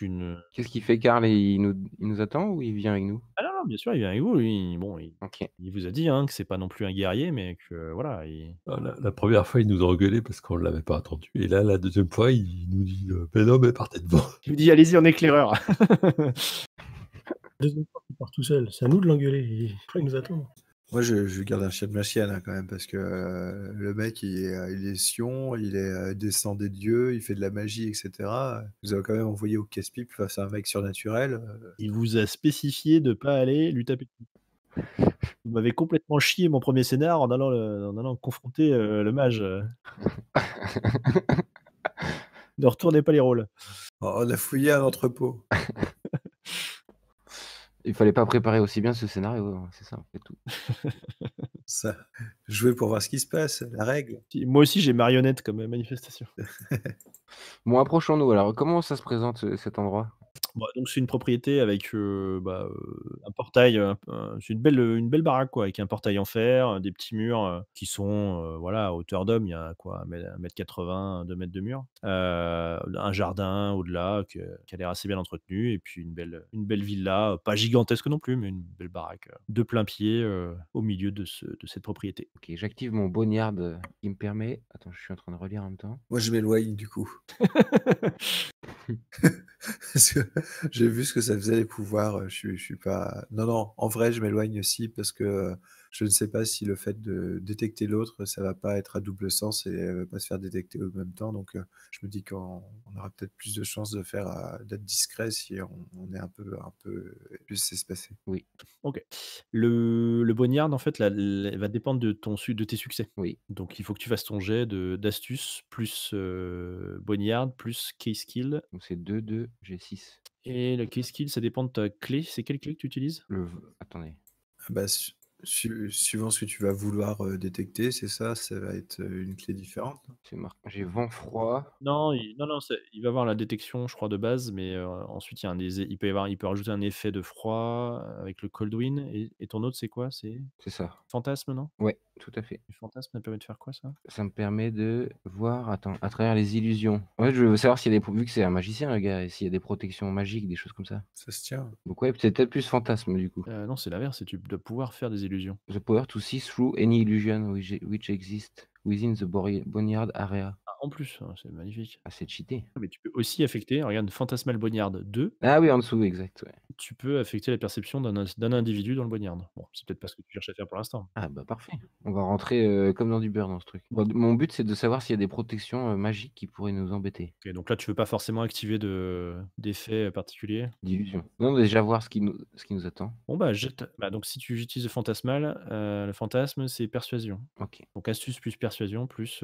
Qu'est-ce qu'il fait, Karl? Il nous attend ou il vient avec nous? ah non, non, bien sûr, il vient avec vous, lui, bon, OK. il vous a dit, hein, que c'est pas non plus un guerrier, mais que voilà, il Ah, la première fois, il nous a engueulés parce qu'on ne l'avait pas attendu. Et là, la deuxième fois, il nous dit mais non, mais partez devant. vous dit: «Allez-y en éclaireur». Deuxième fois qu'il part tout seul, c'est à nous de l'engueuler, il nous attend. Moi, je garde un chien de ma chienne hein, quand même, parce que le mec, il est Sion, il est descend des dieux, il fait de la magie, etc. Vous avez quand même envoyé au casse-pipe face à un mec surnaturel. Il vous a spécifié de pas aller lui taper dessus. Vous m'avez complètement chié mon premier scénar en allant confronter, le mage, Ne retournez pas les rôles. Oh, on a fouillé un entrepôt. Il fallait pas préparer aussi bien ce scénario, c'est ça, c'est tout. Ça, jouer pour voir ce qui se passe, la règle. Moi aussi j'ai marionnette comme, manifestation. Bon, approchons-nous alors. Comment ça se présente, cet endroit? Bah, donc c'est une propriété avec, un portail, c'est une belle baraque quoi, avec un portail en fer, des petits murs, qui sont, voilà, à hauteur d'homme. Il y a quoi? 1,80 m, 2 mètres de mur. Un jardin au-delà qui a l'air assez bien entretenu et puis une belle villa, pas gigantesque non plus, mais une belle baraque, de plain-pied, au milieu de cette propriété. OK, j'active mon Boneyard, qui me permet attends, je suis en train de relire en même temps. Moi, je m'éloigne du coup. Parce que j'ai vu ce que ça faisait les pouvoirs. Je suis pas. Non, non, en vrai, je m'éloigne aussi parce que je ne sais pas si le fait de détecter l'autre, ça va pas être à double sens et va pas se faire détecter au même temps. Donc, je me dis qu'on aura peut-être plus de chances de faire d'être discret si on est un peu plus espacé. Oui, OK. Le Boneyard en fait va dépendre de tes succès. oui. Donc il faut que tu fasses ton jet d'astuce plus, Boneyard plus key skill Donc c'est 2, 2, j'ai 6. et le key skill ça dépend de ta clé. C'est quelle clé que tu utilises? Attendez. Ah bah, suivant ce que tu vas vouloir détecter, c'est ça, ça va être une clé différente. C'est j'ai vent froid. Non, il va avoir la détection je crois de base, mais, ensuite il y a il peut rajouter un effet de froid avec le cold wind et ton autre c'est quoi? C'est C'est ça. fantasme, non? Ouais, tout à fait. Le fantasme, ça permet de faire quoi ça? Ça me permet de voir, attends, à travers les illusions. En fait, je veux savoir s'il y a vu que c'est un magicien le gars, et s'il y a des protections magiques, des choses comme ça. Ça se tient. Donc ouais, c'est peut-être plus fantasme du coup. Non, c'est l'inverse, c'est tu dois pouvoir faire des illusions. The power to see through any illusion which exists within the Boneyard area. Ah, en plus, c'est magnifique. Ah, c'est cheaté. Mais tu peux aussi affecter, regarde, Fantasmal Boneyard 2, Ah oui, en dessous, exact, ouais. tu peux affecter la perception d'un individu dans le Boneyard. Bon, c'est peut-être pas ce que tu cherches à faire pour l'instant. Ah bah parfait. On va rentrer comme dans du beurre dans ce truc. Bon, mon but, c'est de savoir s'il y a des protections magiques qui pourraient nous embêter. Ok, donc là, tu veux pas forcément activer d'effets particuliers. D'illusions. Non, déjà voir ce qui nous attend. Bon, bah, donc si tu utilises le fantasmal, le fantasme, c'est persuasion. Ok. Donc astuce plus persuasion plus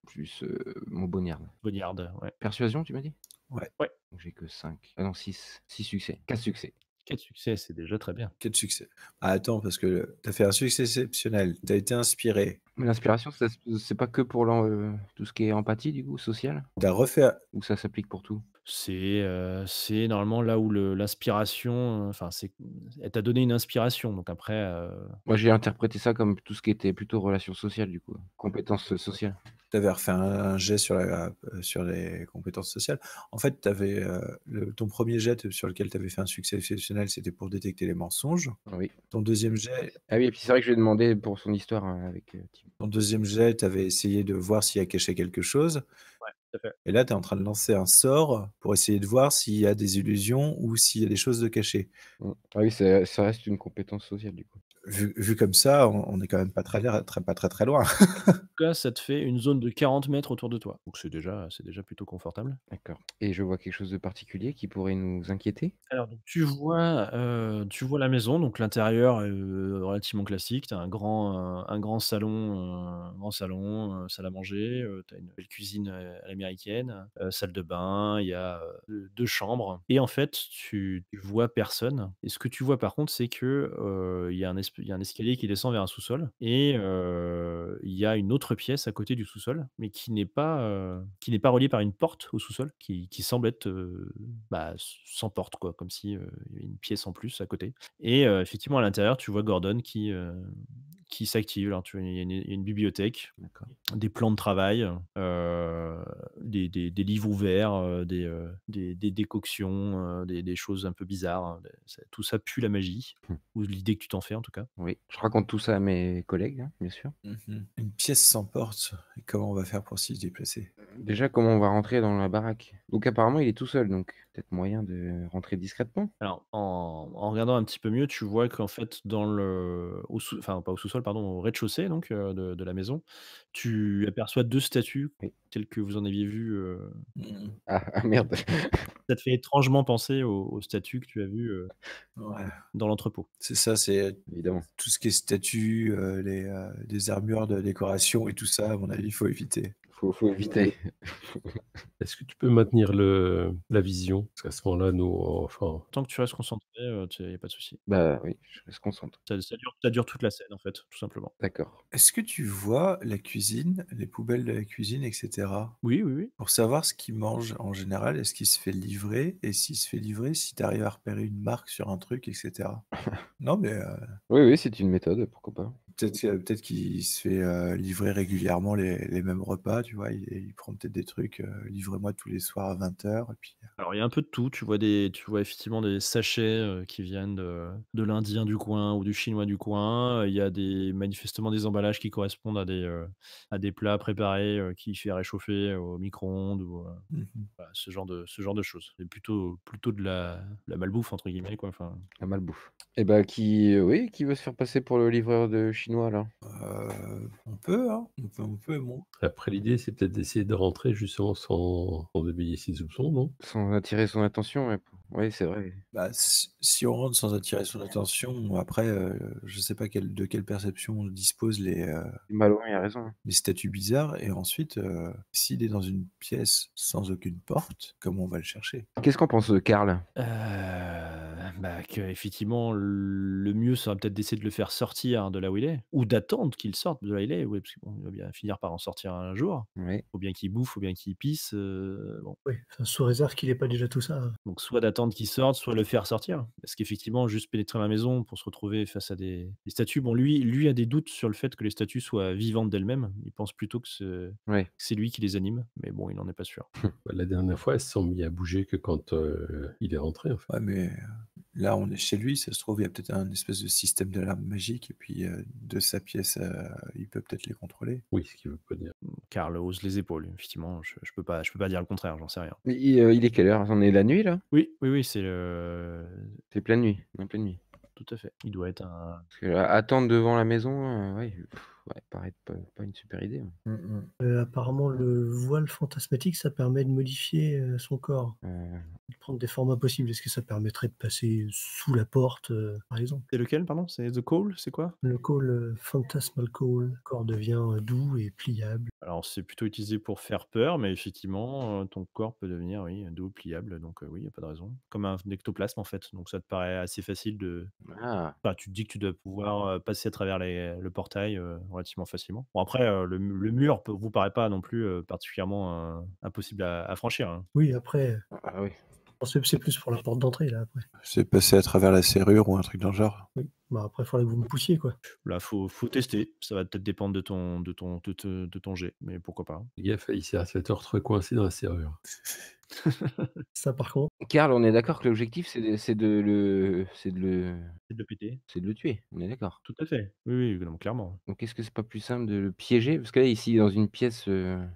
Plus mon Boneyard. Boneyard, ouais. Persuasion, tu m'as dit? Ouais. Ouais. Donc j'ai que 5. Ah non, 6. 6 succès. 4 succès. 4 succès, c'est déjà très bien. Quel succès. Ah, attends, parce que tu as fait un succès exceptionnel. Tu as été inspiré. Mais l'inspiration, c'est pas que pour tout ce qui est empathie, du coup, social? Tu as refait. Ou ça s'applique pour tout? C'est normalement là où l'inspiration, enfin, elle t'a donné une inspiration, donc après, Moi, j'ai interprété ça comme tout ce qui était plutôt relations sociales, du coup. Compétences sociales. Tu avais refait un jet sur les compétences sociales. En fait, avais, ton premier jet sur lequel tu avais fait un succès exceptionnel, c'était pour détecter les mensonges. Oui. Ton deuxième jet, Ah oui, et puis c'est vrai que je lui ai demandé pour son histoire avec Tim. tu avais essayé de voir s'il y a caché quelque chose. ouais, tout à fait. Et là, tu es en train de lancer un sort pour essayer de voir s'il y a des illusions ou s'il y a des choses de cachées. Ah oui, ça reste une compétence sociale, du coup. Vu comme ça, on est quand même pas très loin. En tout cas, ça te fait une zone de 40 mètres autour de toi, donc c'est déjà plutôt confortable. D'accord. Et je vois quelque chose de particulier qui pourrait nous inquiéter? Alors donc tu vois la maison, donc l'intérieur est, relativement classique. Tu as un grand salon, salle à manger, tu as une belle cuisine, à l'américaine, salle de bain, il y a, 2 chambres et en fait, tu vois personne et ce que tu vois par contre, c'est que, il y a un escalier qui descend vers un sous-sol et il y a une autre pièce à côté du sous-sol, mais qui n'est pas reliée par une porte au sous-sol, qui semble être, sans porte quoi, comme si, il y avait une pièce en plus à côté et effectivement à l'intérieur, tu vois Gordon qui s'active. Alors tu vois, il y a une bibliothèque, D'accord. des plans de travail, des livres ouverts, des décoctions, des choses un peu bizarres, hein, tout ça pue la magie, ou l'idée que tu t'en fais en tout cas. Oui. Je raconte tout ça à mes collègues, hein, bien sûr. Une pièce sans porte, et comment on va faire pour s'y déplacer? Déjà, comment on va rentrer dans la baraque? Donc apparemment, il est tout seul, donc peut-être moyen de rentrer discrètement? Alors, en regardant un petit peu mieux, tu vois qu'en fait, enfin, pas au sous-sol, pardon, au rez-de-chaussée donc, de la maison, tu aperçois 2 statues Oui. telles que vous en aviez vues, Ah merde. ça te fait étrangement penser aux statues que tu as vues, Ouais, dans l'entrepôt. c'est ça, c'est Évidemment. tout ce qui est statues, les armures de décoration et tout ça, à mon avis, il faut éviter. Faut éviter. Est-ce que tu peux maintenir la vision? Parce qu'à ce moment-là, nous, enfin, Tant que tu restes concentré, il y a pas de souci. Bah oui, je reste concentré. Ça dure toute la scène en fait, tout simplement. D'accord. Est-ce que tu vois la cuisine, les poubelles de la cuisine, etc. Oui, oui, oui. Pour savoir ce qu'il mange en général, est-ce qu'il se fait livrer? Et s'il se fait livrer, si tu arrives à repérer une marque sur un truc, etc. Non, mais Oui, c'est une méthode, pourquoi pas. peut-être qu'il se fait livrer régulièrement les mêmes repas, tu vois. Il prend peut-être des trucs, livrez-moi tous les soirs à 20h. Et puis, Alors il y a un peu de tout, tu vois effectivement des sachets, qui viennent de l'indien du coin ou du chinois du coin. Il y a manifestement des emballages qui correspondent à des plats préparés, qu'il fait réchauffer au micro-ondes ou, voilà, ce genre de choses. C'est plutôt de la «malbouffe» entre guillemets quoi, enfin. La malbouffe. Et bah qui veut se faire passer pour le livreur de chinois là? on peut, hein, on peut, bon. après l'idée, c'est peut-être d'essayer de rentrer justement sans éveiller ses soupçons, non? Sans attirer son attention, ouais. Oui, c'est vrai. Bah, si on rentre sans attirer son attention, après, je sais pas de quelle perception disposent Malouin, il a raison, hein. les statues bizarres. Et ensuite, s'il est dans une pièce sans aucune porte, comment on va le chercher? Qu'est-ce qu'en pense Karl? Qu'effectivement, le mieux serait peut-être d'essayer de le faire sortir de là où il est, ou d'attendre qu'il sorte de là où il est, oui, parce que bon, il va bien finir par en sortir un jour. Oui. Faut bien qu'il bouffe, faut bien qu'il pisse, bon. Oui, enfin, sous réserve qu'il ait pas déjà tout ça. Donc soit d'attendre qu'il sorte, soit le faire sortir. Parce qu'effectivement, juste pénétrer dans la maison pour se retrouver face à des statues, bon lui a des doutes sur le fait que les statues soient vivantes d'elles-mêmes. Il pense plutôt Ouais. que c'est lui qui les anime, mais bon, il n'en est pas sûr. Bah, la dernière fois, elles se sont mis à bouger que quand il est rentré, en fait. Ouais, mais là, on est chez lui, ça se trouve, il y a peut-être un espèce de système d'alarme magique, et puis de sa pièce, il peut peut-être les contrôler. Oui, ce qui veut pas dire. Karl hausse les épaules. Effectivement, je peux pas dire le contraire, j'en sais rien. Il est quelle heure? On est la nuit là? Oui, oui, oui, c'est le... C'est pleine nuit, en pleine nuit. Tout à fait. Il doit être un... Parce que attendre devant la maison, ouais, paraît pas une super idée. Apparemment, le voile fantasmatique, ça permet de modifier son corps, de prendre des formats possibles. Est-ce que ça permettrait de passer sous la porte, par exemple? C'est lequel, pardon? C'est The Call, c'est quoi? Le call, Phantasmal Call, le corps devient doux et pliable. Alors, c'est plutôt utilisé pour faire peur, mais effectivement, ton corps peut devenir, oui, doux, pliable, donc oui, il y a pas de raison. Comme un ectoplasme, en fait, donc ça te paraît assez facile de... Ah, Enfin, tu te dis que tu dois pouvoir passer à travers le portail relativement facilement. Bon, après, le mur vous paraît pas non plus particulièrement impossible à franchir, hein. Oui, après, ah oui. c'est plus pour la porte d'entrée, là, après. C'est passé à travers la serrure ou un truc dans le genre. Oui. Bah, après, il faudrait que vous me poussiez, quoi. Là, faut tester. Ça va peut-être dépendre de ton jet, mais pourquoi pas. Fais gaffe, il s'est à cette heure très coincé dans la serrure. Ça, par contre, Karl, on est d'accord que l'objectif c'est de le C'est de le péter. tuer, on est d'accord. Tout à fait. Oui, oui, non, clairement. Donc est-ce que c'est pas plus simple de le piéger? Parce que là, ici, dans une pièce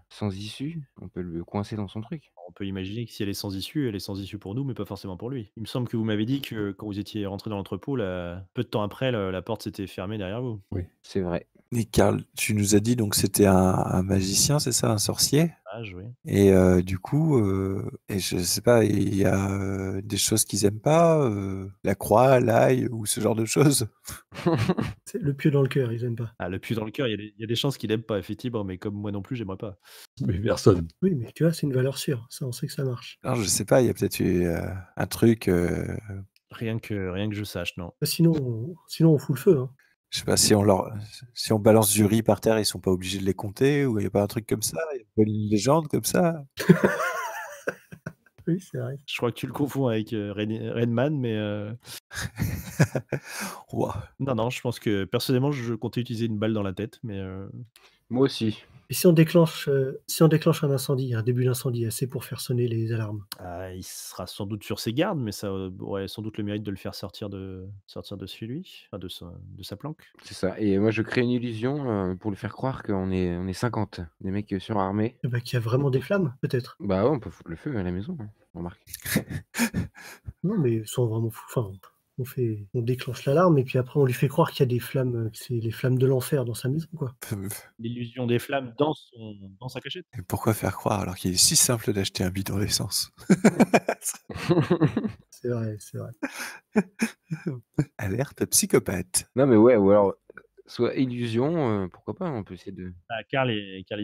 sans issue, on peut le coincer dans son truc. On peut imaginer que si elle est sans issue, elle est sans issue pour nous, mais pas forcément pour lui. Il me semble que vous m'avez dit que quand vous étiez rentré dans l'entrepôt, peu de temps après, la porte s'était fermée derrière vous. Oui. C'est vrai. Et Karl, tu nous as dit donc c'était un magicien, c'est ça, un sorcier? Âge, oui. Et du coup, et je sais pas, il y a des choses qu'ils aiment pas, la croix, l'ail ou ce genre de choses? c'est le pieu dans le cœur, ils aiment pas. Ah, le puits dans le cœur, il y a des chances qu'il aime pas, effectivement, mais comme moi non plus, j'aimerais pas. Mais personne. Oui, mais tu vois, c'est une valeur sûre. Ça, on sait que ça marche. Non, je sais pas, il y a peut-être eu un truc, Rien que je sache, non. Sinon, on fout le feu, hein. je sais pas, si on balance du riz par terre, ils sont pas obligés de les compter, ou il y a pas un truc comme ça? Il y a pas une légende comme ça? Oui, c'est vrai. Je crois que tu le confonds avec Redman, mais Ouah. non, je pense que personnellement, je comptais utiliser une balle dans la tête, mais Moi aussi. Et si on déclenche un incendie, un début d'incendie, assez pour faire sonner les alarmes? il sera sans doute sur ses gardes, mais ça aurait sans doute le mérite de le faire sortir de chez lui, enfin de sa planque. C'est ça. Et moi, je crée une illusion pour lui faire croire qu'on est 50, des mecs surarmés. Eh ben, qu'il y a vraiment des flammes, peut-être. Bah ouais, on peut foutre le feu à la maison, hein, remarque. Non, mais sans vraiment enfin, on déclenche l'alarme et puis après on lui fait croire qu'il y a des flammes, que c'est les flammes de l'enfer dans sa maison, quoi. L'illusion des flammes dans sa cachette. Et pourquoi faire croire alors qu'il est si simple d'acheter un bidon d'essence? C'est vrai, c'est vrai. Alerte psychopathe. Non, mais ouais, ou alors, soit illusion, pourquoi pas, on peut essayer de. Karl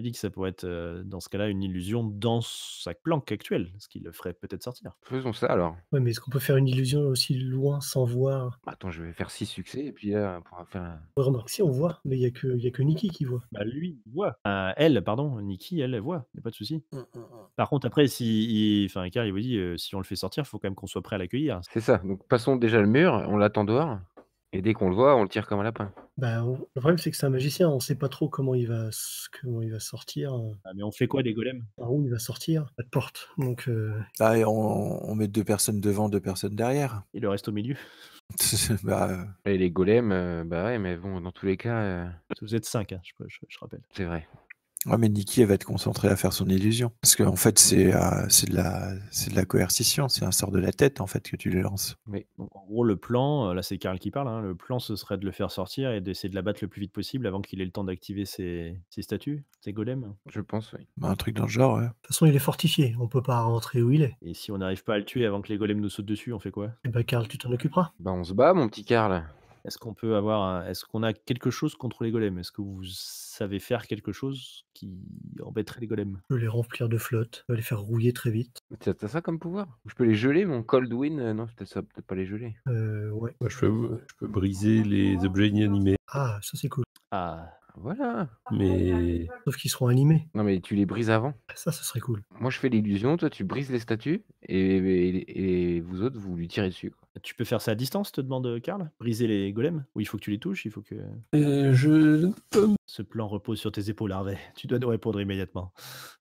dit que ça pourrait être, dans ce cas-là, une illusion dans sa planque actuelle, ce qui le ferait peut-être sortir. Faisons ça alors. Ouais, mais est-ce qu'on peut faire une illusion aussi loin sans voir? Attends, je vais faire 6 succès et puis là, on pourra faire un. Ouais, remarque, si on voit, mais il y a que Nikki qui voit. Bah, lui, il voit. Elle, pardon, Nikki, elle voit, il y a pas de souci. Par contre, après, Karl, il vous dit, si on le fait sortir, il faut quand même qu'on soit prêt à l'accueillir. C'est ça, donc passons déjà le mur, on l'attend dehors, et dès qu'on le voit, on le tire comme un lapin. Bah, le problème, c'est que c'est un magicien, on sait pas trop comment il va sortir, Ah, mais on fait quoi des golems? par où il va sortir, pas de porte. Donc, Ah, et on met 2 personnes devant, 2 personnes derrière. Il le reste au milieu. Bah, Et les golems, bah ouais, mais bon, dans tous les cas, Vous êtes 5, hein, je rappelle. c'est vrai. ouais, mais Nikki, elle va être concentrée à faire son illusion. Parce qu'en fait, c'est de la coercition, c'est un sort de la tête, en fait, que tu lui lances. Oui, Donc en gros, le plan, là c'est Karl qui parle, hein, le plan ce serait de le faire sortir et d'essayer de l'abattre le plus vite possible avant qu'il ait le temps d'activer ses statues, ses golems. je pense, oui. Bah, un truc dans le genre, ouais. de toute façon, il est fortifié, on peut pas rentrer où il est. Et si on n'arrive pas à le tuer avant que les golems nous sautent dessus, on fait quoi? Et bah, Karl, tu t'en occuperas. Bah on se bat, mon petit Karl. Est-ce qu'on a quelque chose contre les golems? Est-ce que vous savez faire quelque chose qui embêterait les golems? Je peux les remplir de flotte, les faire rouiller très vite. T'as ça comme pouvoir? Je peux les geler, mon Cold Wind? Non, c'est peut-être ça, peut-être pas les geler. Ouais. Moi, je peux briser les objets inanimés. Ah, ça c'est cool. Ah, Voilà. Mais Sauf qu'ils seront animés. Non, mais tu les brises avant. Ça serait cool. Moi, je fais l'illusion, toi, tu brises les statues, et vous autres, vous lui tirez dessus, quoi. Tu peux faire ça à distance, te demande Karl? Briser les golems? Ou il faut que tu les touches? Il faut que je ce plan repose sur tes épaules, Harvey. Tu dois nous répondre immédiatement.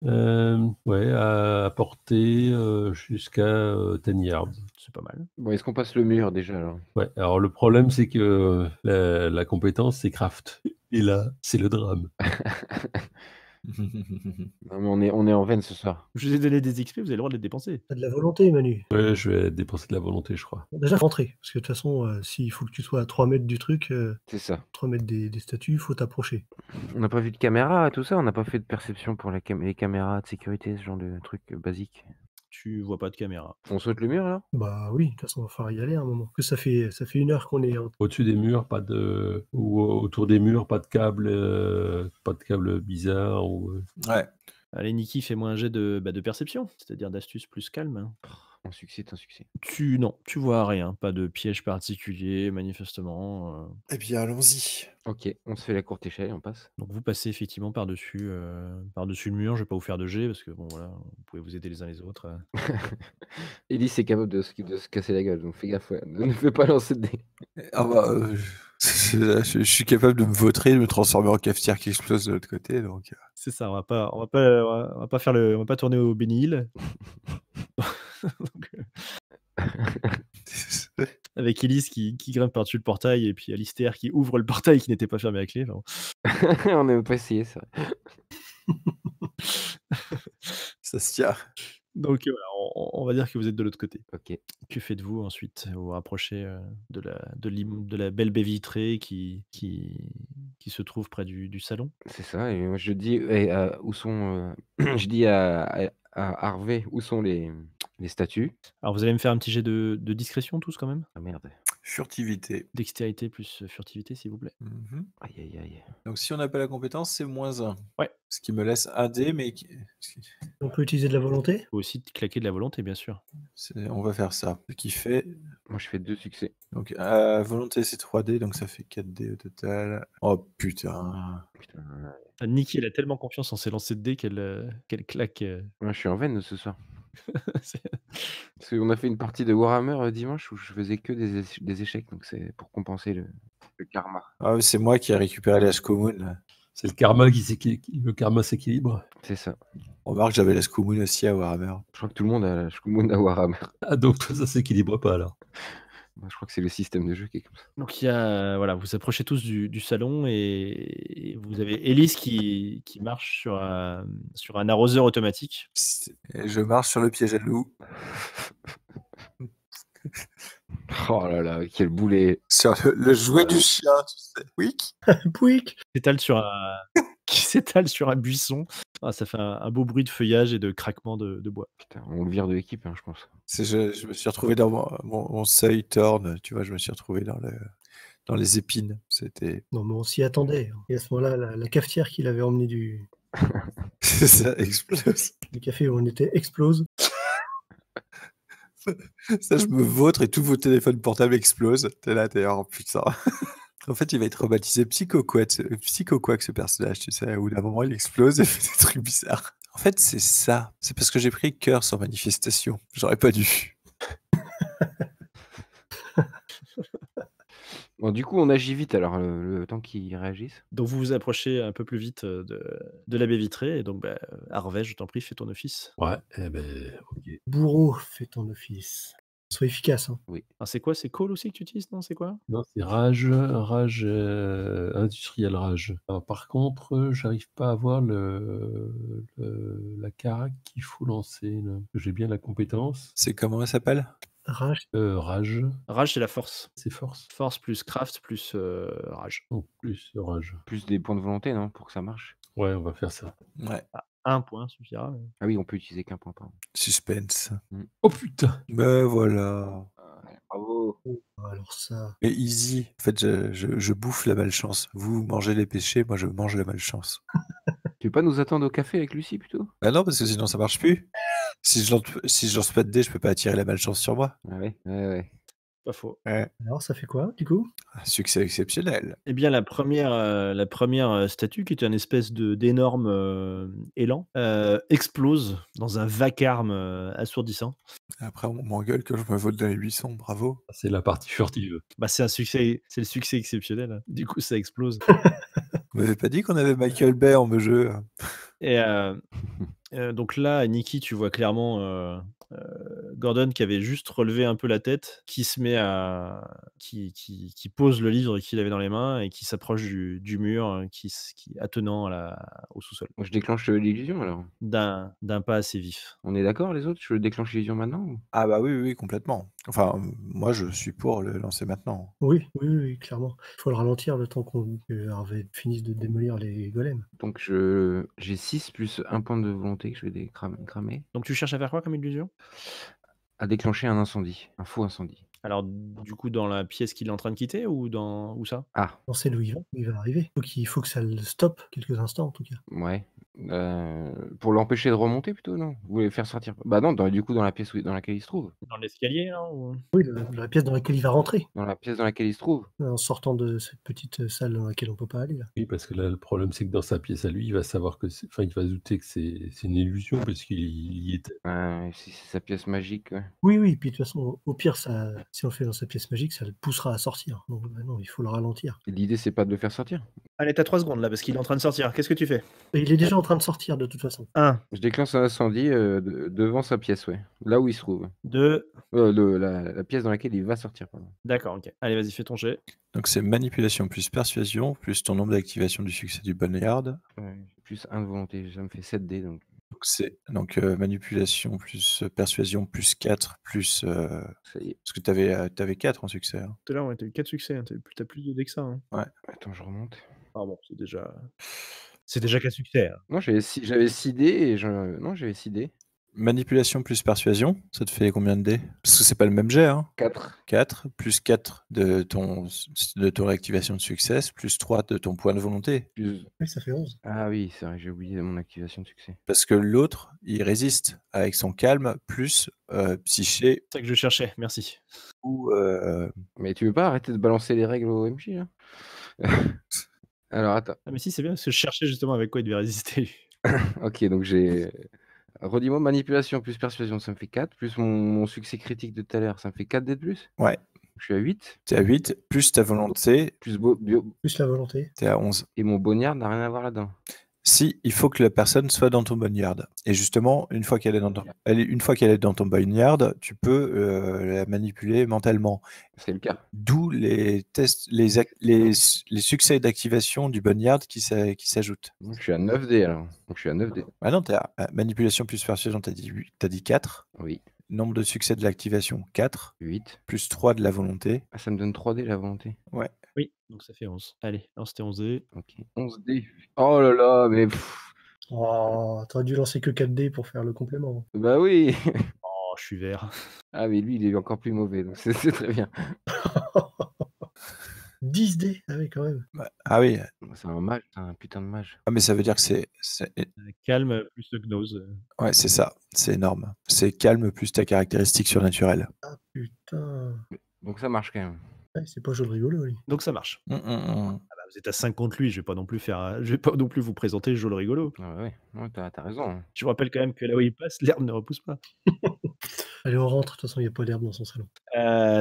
ouais, à portée jusqu'à 10 yards. C'est pas mal. Bon, est-ce qu'on passe le mur déjà, alors? Ouais, alors le problème, c'est que la compétence, c'est craft. Et là, c'est le drame. Non, mais on est en veine ce soir. Je vous ai donné des XP, vous avez le droit de les dépenser. T'as de la volonté, Manu. Ouais, je vais dépenser de la volonté, je crois. Déjà, rentrer. Parce que de toute façon, s'il faut que tu sois à 3 mètres du truc, C'est ça. 3 mètres des statues, il faut t'approcher. On n'a pas vu de caméra, tout ça, on n'a pas fait de perception pour les caméras de sécurité, ce genre de truc basique. Tu vois pas de caméra. On saute le mur, là? Bah oui, de toute façon, il va falloir y aller à un moment. Parce que ça fait 1 heure qu'on est Au-dessus des murs, ou autour des murs, pas de câble bizarre. Ouais. Allez, Niki, fais-moi un jet de perception, c'est-à-dire d'astuce plus calme. Hein. Un succès, c'est un succès. Non, tu vois rien, pas de piège particulier, manifestement. Eh bien, allons-y. Ok, on se fait la courte échelle et on passe. Donc vous passez effectivement par-dessus le mur. Je vais pas vous faire de jet parce que bon voilà, vous pouvez vous aider les uns les autres. Ellie, c'est capable de se casser la gueule, donc fais gaffe, ouais. Ne fais pas lancer de dés. Ah bah, je suis capable de me vautrer, de me transformer en cafetière qui explose de l'autre côté, donc. C'est ça, on va pas tourner au Benny Hill. Donc, avec Elise qui grimpe par-dessus le portail et puis Alistair qui ouvre le portail qui n'était pas fermé à clé. Enfin, On n'a même pas essayé ça. Ça se tient. donc voilà, on va dire que vous êtes de l'autre côté. Ok. Que faites-vous ensuite? Vous vous rapprochez de la belle baie vitrée qui se trouve près du salon. C'est ça, et moi je dis, où sont, je dis à Harvey, où sont les statues? Alors vous allez me faire un petit jet de discrétion tous quand même? Ah merde. Furtivité. Dextérité plus furtivité s'il vous plaît. Mhm. Aïe aïe aïe. Donc, si on n'a pas la compétence, c'est -1. Ouais. Ce qui me laisse un dé, mais On peut utiliser de la volonté? Faut aussi claquer de la volonté bien sûr. on va faire ça. Ce qui fait. Moi je fais 2 succès. Donc, volonté, c'est 3 dés, donc ça fait 4 dés au total. Oh putain. Putain, Niki elle a tellement confiance en ses lancers de dés qu'elle claque. moi je suis en veine ce soir. C'est- Parce qu'on a fait une partie de Warhammer dimanche où je faisais que des échecs, donc c'est pour compenser le karma. Ah, oui, c'est moi qui ai récupéré la Skumun. C'est le karma le karma s'équilibre. C'est ça. Remarque, j'avais la Skumun aussi à Warhammer. Je crois que tout le monde a la Shkumun à Warhammer. Ah, donc toi, ça s'équilibre pas alors. Bah, je crois que c'est le système de jeu qui est comme ça. Donc il y a voilà, vous approchez tous du salon et vous avez Elise qui marche sur un arroseur automatique. Et je marche sur le piège à loup. Oh là là, quel boulet. Sur le jouet du chien, tu sais. Oui. Pouic! Qui s'étale sur un buisson. Ah, ça fait un beau bruit de feuillage et de craquement de bois. Putain, on le vire de l'équipe, hein, je pense. Je me suis retrouvé dans mon seuil torne, tu vois, je me suis retrouvé dans les épines. C'était. Non, mais on s'y attendait. Et à ce moment-là, la cafetière qui l'avait emmené Ça explose. du café où on était explose. Ça, je me vautre et tous vos téléphones portables explosent. T'es là, t'es oh putain. En fait, il va être rebaptisé Psychoquack, ce personnage, tu sais. Au bout d'un moment, il explose et fait des trucs bizarres. En fait, c'est ça. C'est parce que j'ai pris cœur sans manifestation. J'aurais pas dû. Bon, du coup, on agit vite alors, le temps qu'ils réagissent. Donc vous vous approchez un peu plus vite de la baie vitrée et donc Harvey, je t'en prie, fais ton office. Ouais, eh ben, ok. Bourreau, fais ton office. Sois efficace. Hein. Ah, c'est quoi? C'est Call aussi que tu utilises? Non, c'est quoi? Non, c'est rage, industriel rage. Alors, par contre, j'arrive pas à voir la carac qu'il faut lancer. Là. J'ai bien la compétence. C'est comment elle s'appelle? Rage. Rage, Rage, c'est la force. c'est force. Force plus craft plus rage. Donc plus rage. Plus des points de volonté, non? Pour que ça marche. Ouais, on va faire ça. Ouais. Un point suffira. Ah oui, on peut utiliser qu'un point, pardon. Suspense. Oh putain! Ben voilà. Bravo. Alors ça. Et easy. En fait, je bouffe la malchance. Vous mangez les péchés, moi je mange la malchance. Tu veux pas nous attendre au café avec Lucie plutôt? Bah non, parce que sinon ça marche plus. Si je lance pas de dés, je peux pas attirer la malchance sur moi. Ah ouais, ouais, ouais. Pas faux. Ouais. Alors, ça fait quoi, du coup? Un succès exceptionnel. Eh bien, la première statue, qui était une espèce d'énorme élan, explose dans un vacarme assourdissant. Après, on m'engueule que je me vole dans les buissons. Bravo. C'est la partie furtive. Bah, c'est le succès exceptionnel, hein. Du coup, ça explose. On m'avait pas dit qu'on avait Michael Bay en jeu. Et donc là, Nikki, tu vois clairement Gordon qui avait juste relevé un peu la tête, qui se met qui pose le livre qu'il avait dans les mains et qui s'approche du mur, qui attenant au sous-sol, Moi, je déclenche l'illusion alors. d'un pas assez vif. On est d'accord, les autres? Je déclenche l'illusion maintenant ou... Ah bah oui, complètement. Enfin, moi, je suis pour le lancer maintenant. Oui, clairement. Il faut le ralentir le temps que Harvey finisse de démolir les golems. Donc, j'ai 6 plus 1 point de volonté que je vais cramer. Donc tu cherches à faire quoi comme illusion? À déclencher un incendie, un faux incendie. Alors, du coup, dans la pièce qu'il est en train de quitter ou où ça? Ah, On sait d'où il va arriver. Il faut que ça le stoppe quelques instants, en tout cas. ouais. Pour l'empêcher de remonter plutôt, non? Vous voulez le faire sortir? Bah non, du coup, dans la pièce dans laquelle il se trouve. Dans l'escalier, là ou... Oui, la pièce dans laquelle il va rentrer, Dans la pièce dans laquelle il se trouve. en sortant de cette petite salle dans laquelle on peut pas aller, là. Oui, parce que là, le problème, c'est que dans sa pièce à lui, il va savoir que il va se douter que c'est une illusion parce qu'il y était. Si c'est sa pièce magique, ouais. Oui, puis de toute façon, au pire, si on le fait dans sa pièce magique, ça le poussera à sortir. Donc, non, il faut le ralentir. Et l'idée, c'est pas de le faire sortir. Allez, t'as 3 secondes là, parce qu'il est en train de sortir. Qu'est-ce que tu fais? Et il est déjà en train de sortir, de toute façon. 1, Je déclenche un incendie devant sa pièce, ouais. Là où il se trouve. 2, La pièce dans laquelle il va sortir, pardon. d'accord, ok. Allez, vas-y, fais ton jet. Donc, c'est manipulation plus persuasion, plus ton nombre d'activation du succès du boneyard. Plus 1 de volonté, ça me fait 7 dés, donc. Donc, c'est manipulation plus persuasion plus 4 plus. Ça y est. Parce que t'avais 4 en succès. Hein. Tout à l'heure, ouais, t'as eu 4 succès, hein, t'as plus de dés que ça. Hein. Attends, je remonte. Ah bon, c'est déjà 4 succès. Hein. Non, j'avais 6 dés et non, j'avais 6 dés. Manipulation plus persuasion, ça te fait combien de dés? Parce que c'est pas le même jet, hein. 4. 4, plus 4 de ton activation de succès, plus 3 de ton point de volonté. Plus... Oui, ça fait 11. Ah oui, c'est vrai, j'ai oublié mon activation de succès. Parce que l'autre, il résiste avec son calme, plus psyché C'est ça que je cherchais, merci. ou... Mais tu veux pas arrêter de balancer les règles au MJ, là? Alors, attends. Ah mais si, c'est bien, parce que je cherchais justement avec quoi il devait résister. Lui. Ok, donc j'ai... Redis-moi, manipulation plus persuasion, ça me fait 4, plus mon succès critique de tout à l'heure, ça me fait 4 dés de plus? Ouais. Je suis à 8. T'es à 8, plus ta volonté, Plus Plus la volonté. t'es à 11. Et mon bonniard n'a rien à voir là-dedans. Si, il faut que la personne soit dans ton boneyard. Et justement, une fois qu'elle est dans ton boneyard, tu peux la manipuler mentalement. C'est le cas. D'où les tests, les succès d'activation du boneyard qui s'ajoutent. Donc, je suis à 9 dés alors. Donc je suis à 9 dés. Ah non, t'es à manipulation plus persuasion, t'as dit 4. Oui. Nombre de succès de l'activation, 4. 8. Plus 3 de la volonté. Ah, ça me donne 3 dés la volonté. Ouais. Oui, donc ça fait 11. Allez, alors c'était 11 dés. Ok. 11 dés. Oh là là, mais... Oh, t'aurais dû lancer que 4 dés pour faire le complément. Bah oui. Oh, je suis vert. Ah mais lui, il est encore plus mauvais, donc c'est très bien. 10 dés. Ah oui, quand même. Ah oui. C'est un mage, c'est un putain de mage. Ah mais ça veut dire que c'est... Calme plus le gnose. Ouais, c'est ça. C'est énorme. C'est calme plus ta caractéristique surnaturelle. Ah putain. Donc ça marche quand même. Ouais, c'est pas jeu de rigolo, lui. Donc ça marche. Hum, hum, hum. Ah bah, vous êtes à 5 contre lui, je vais pas non plus vous présenter le jeu le rigolo. Ah ouais, ouais, t'as raison. Hein. Je vous rappelle quand même que là où il passe, l'herbe ne repousse pas. Allez, on rentre. De toute façon, il n'y a pas d'herbe dans son salon.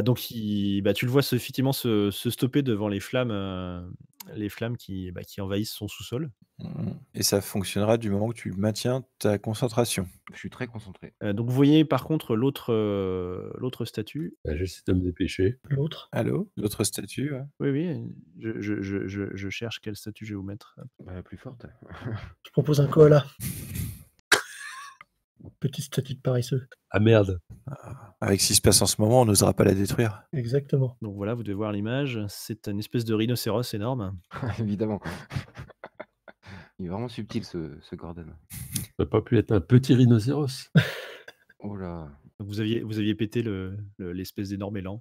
Donc tu le vois effectivement se stopper devant les flammes qui envahissent son sous-sol. Et ça fonctionnera du moment que tu maintiens ta concentration. Je suis très concentré. Donc vous voyez par contre l'autre statue. J'essaie de me dépêcher. L'autre. Allô? L'autre statue, ouais. Oui, je cherche quelle statue je vais vous mettre. Bah, la plus forte. Je propose un koala. Petite statue de paresseux. Ah merde. Avec ce qui se passe en ce moment, on n'osera pas la détruire. Exactement. Donc voilà, vous devez voir l'image. C'est une espèce de rhinocéros énorme. Évidemment. Il est vraiment subtil ce Gordon. Ça n'a pas pu être un petit rhinocéros. Oh là. Donc vous aviez pété l'espèce d'énorme élan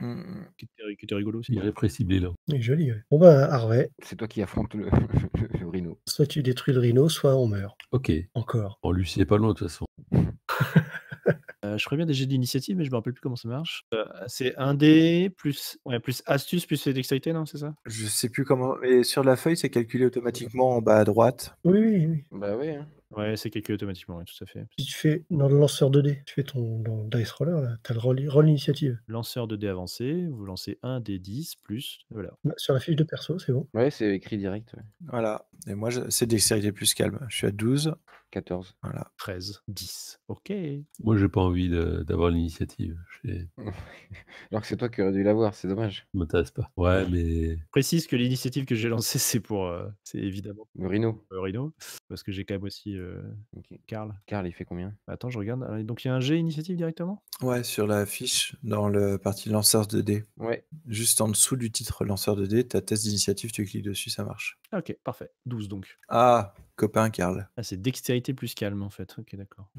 qui était rigolo aussi. Irrépressible là. Il est joli, ouais. Bon bah, Harvey, C'est toi qui affrontes le rhino. soit tu détruis le rhino, soit on meurt. Ok. Encore. Bon, Lucie est pas loin de toute façon. Je ferais bien des jets d'initiative, mais je me rappelle plus comment ça marche. C'est 1 dé plus astuce plus dextérité, non, c'est ça? Je sais plus comment. Et sur la feuille, c'est calculé automatiquement en bas à droite. Oui, oui, oui. Bah ouais, hein. Ouais, c'est calculé automatiquement, ouais, tout à fait. Si tu fais dans le lanceur 2D, tu fais dans le Dice Roller, là, tu as le roll initiative. Lanceur de dés avancé, vous lancez 1 dé 10 plus voilà. Bah, sur la fiche de perso, c'est bon. Ouais, c'est écrit direct, ouais. Voilà. Et moi, c'est dextérité plus calme. Je suis à 12. 14. Voilà. 13, 10. OK. Moi, j'ai pas envie d'avoir l'initiative. Alors que c'est toi qui aurais dû l'avoir, c'est dommage. Ça m'intéresse pas. Ouais, mais Précise que l'initiative que j'ai lancée, c'est pour, c'est évidemment Le Rhino. Rhino, parce que j'ai quand même aussi, Ok. Karl. Karl, il fait combien? Attends, je regarde. Donc il y a un G initiative directement? Ouais, sur la fiche, dans le partie lanceur de dés. Ouais. Juste en dessous du titre lanceur de dés, t'as test d'initiative, tu cliques dessus, ça marche. Ah OK, parfait. 12 donc. Ah, copain Karl. Ah, c'est dextérité plus calme en fait. OK, d'accord.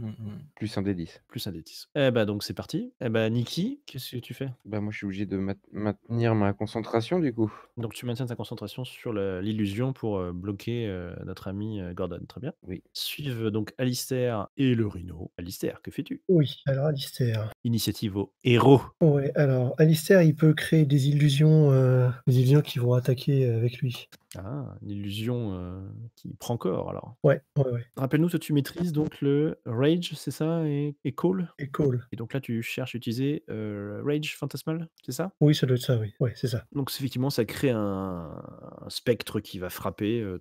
Plus un D10. Plus un D10. Eh bah, donc c'est parti. Eh bah, Niki, qu'est-ce que tu fais? Bah moi, je suis obligé de maintenir ma concentration, du coup. Donc tu maintiens ta concentration sur l'illusion pour, bloquer, notre ami, Gordon. Très bien. Oui. Suivent donc Alistair et le Rhino. Alistair, que fais-tu? Oui, alors Alistair. Initiative au héros. Ouais, alors Alistair, il peut créer des illusions qui vont attaquer avec lui. Ah, une illusion, qui prend corps alors. Ouais, ouais, ouais. Rappelle-nous, toi tu maîtrises donc le Rage, c'est ça? Et Call? Et Call. Et donc là tu cherches à utiliser, Rage fantasmal, c'est ça? Oui, ça doit être ça, oui. Ouais, c'est ça. Donc effectivement, ça crée un spectre qui va frapper,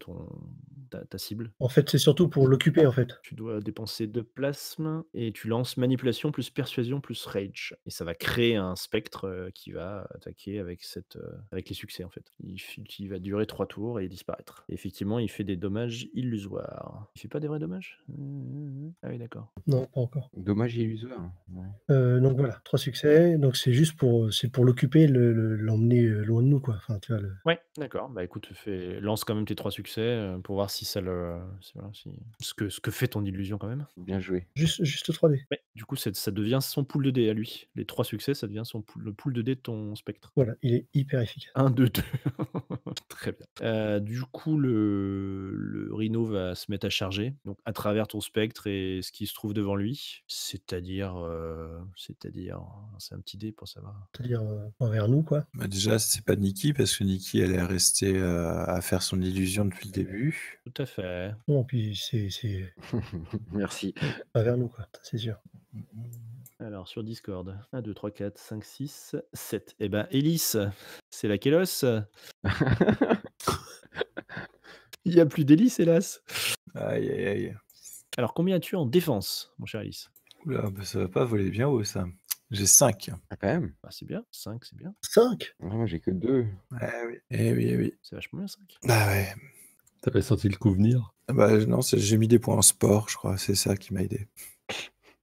ta cible. En fait, c'est surtout pour l'occuper, en fait. Tu dois dépenser 2 plasmes et tu lances manipulation plus persuasion plus rage et ça va créer un spectre, qui va attaquer avec avec les succès, en fait. Il va durer 3 tours et disparaître. Et effectivement, il fait des dommages illusoires. Il fait pas des vrais dommages? Ah oui, d'accord. Non, pas encore. Dommage illusoire. Ouais. Donc voilà, 3 succès. Donc c'est juste pour l'occuper, l'emmener loin de nous, quoi. Enfin, tu vois, Ouais, d'accord. Bah, écoute, lance quand même tes 3 succès, pour voir si voilà, ce que fait ton illusion quand même. Bien joué. juste 3 dés. Ouais, du coup, ça devient son pool de dés à lui. Les 3 succès, ça devient le pool de dés de ton spectre. Voilà, il est hyper efficace. 1, 2, 2. Très bien. Du coup, le Rhino va se mettre à charger, donc à travers ton spectre et ce qui se trouve devant lui, c'est-à-dire, c'est un petit dé pour savoir. C'est-à-dire envers nous, quoi. Bah déjà, c'est pas Nikki, parce que Nikki, elle est restée à faire son illusion depuis le début. Tout à fait. Non, puis c'est Merci. pas vers nous, quoi, ça, c'est sûr. Alors sur Discord, 1, 2, 3, 4, 5, 6, 7. Eh ben, Hélice, c'est la Kélos. Il y a plus d'Hélice, hélas. Aïe, aïe, aïe. Alors combien as-tu en défense, mon cher Hélice? Oula, bah, ça va pas voler bien haut, ça. J'ai 5. Ah, quand même. Ah, c'est bien, 5, c'est bien. 5 Ah, moi, j'ai que 2. Eh oui, eh oui, eh oui. C'est vachement bien, 5. Bah ouais. t'avais senti le coup venir. Ah bah non, j'ai mis des points en sport, je crois. C'est ça qui m'a aidé.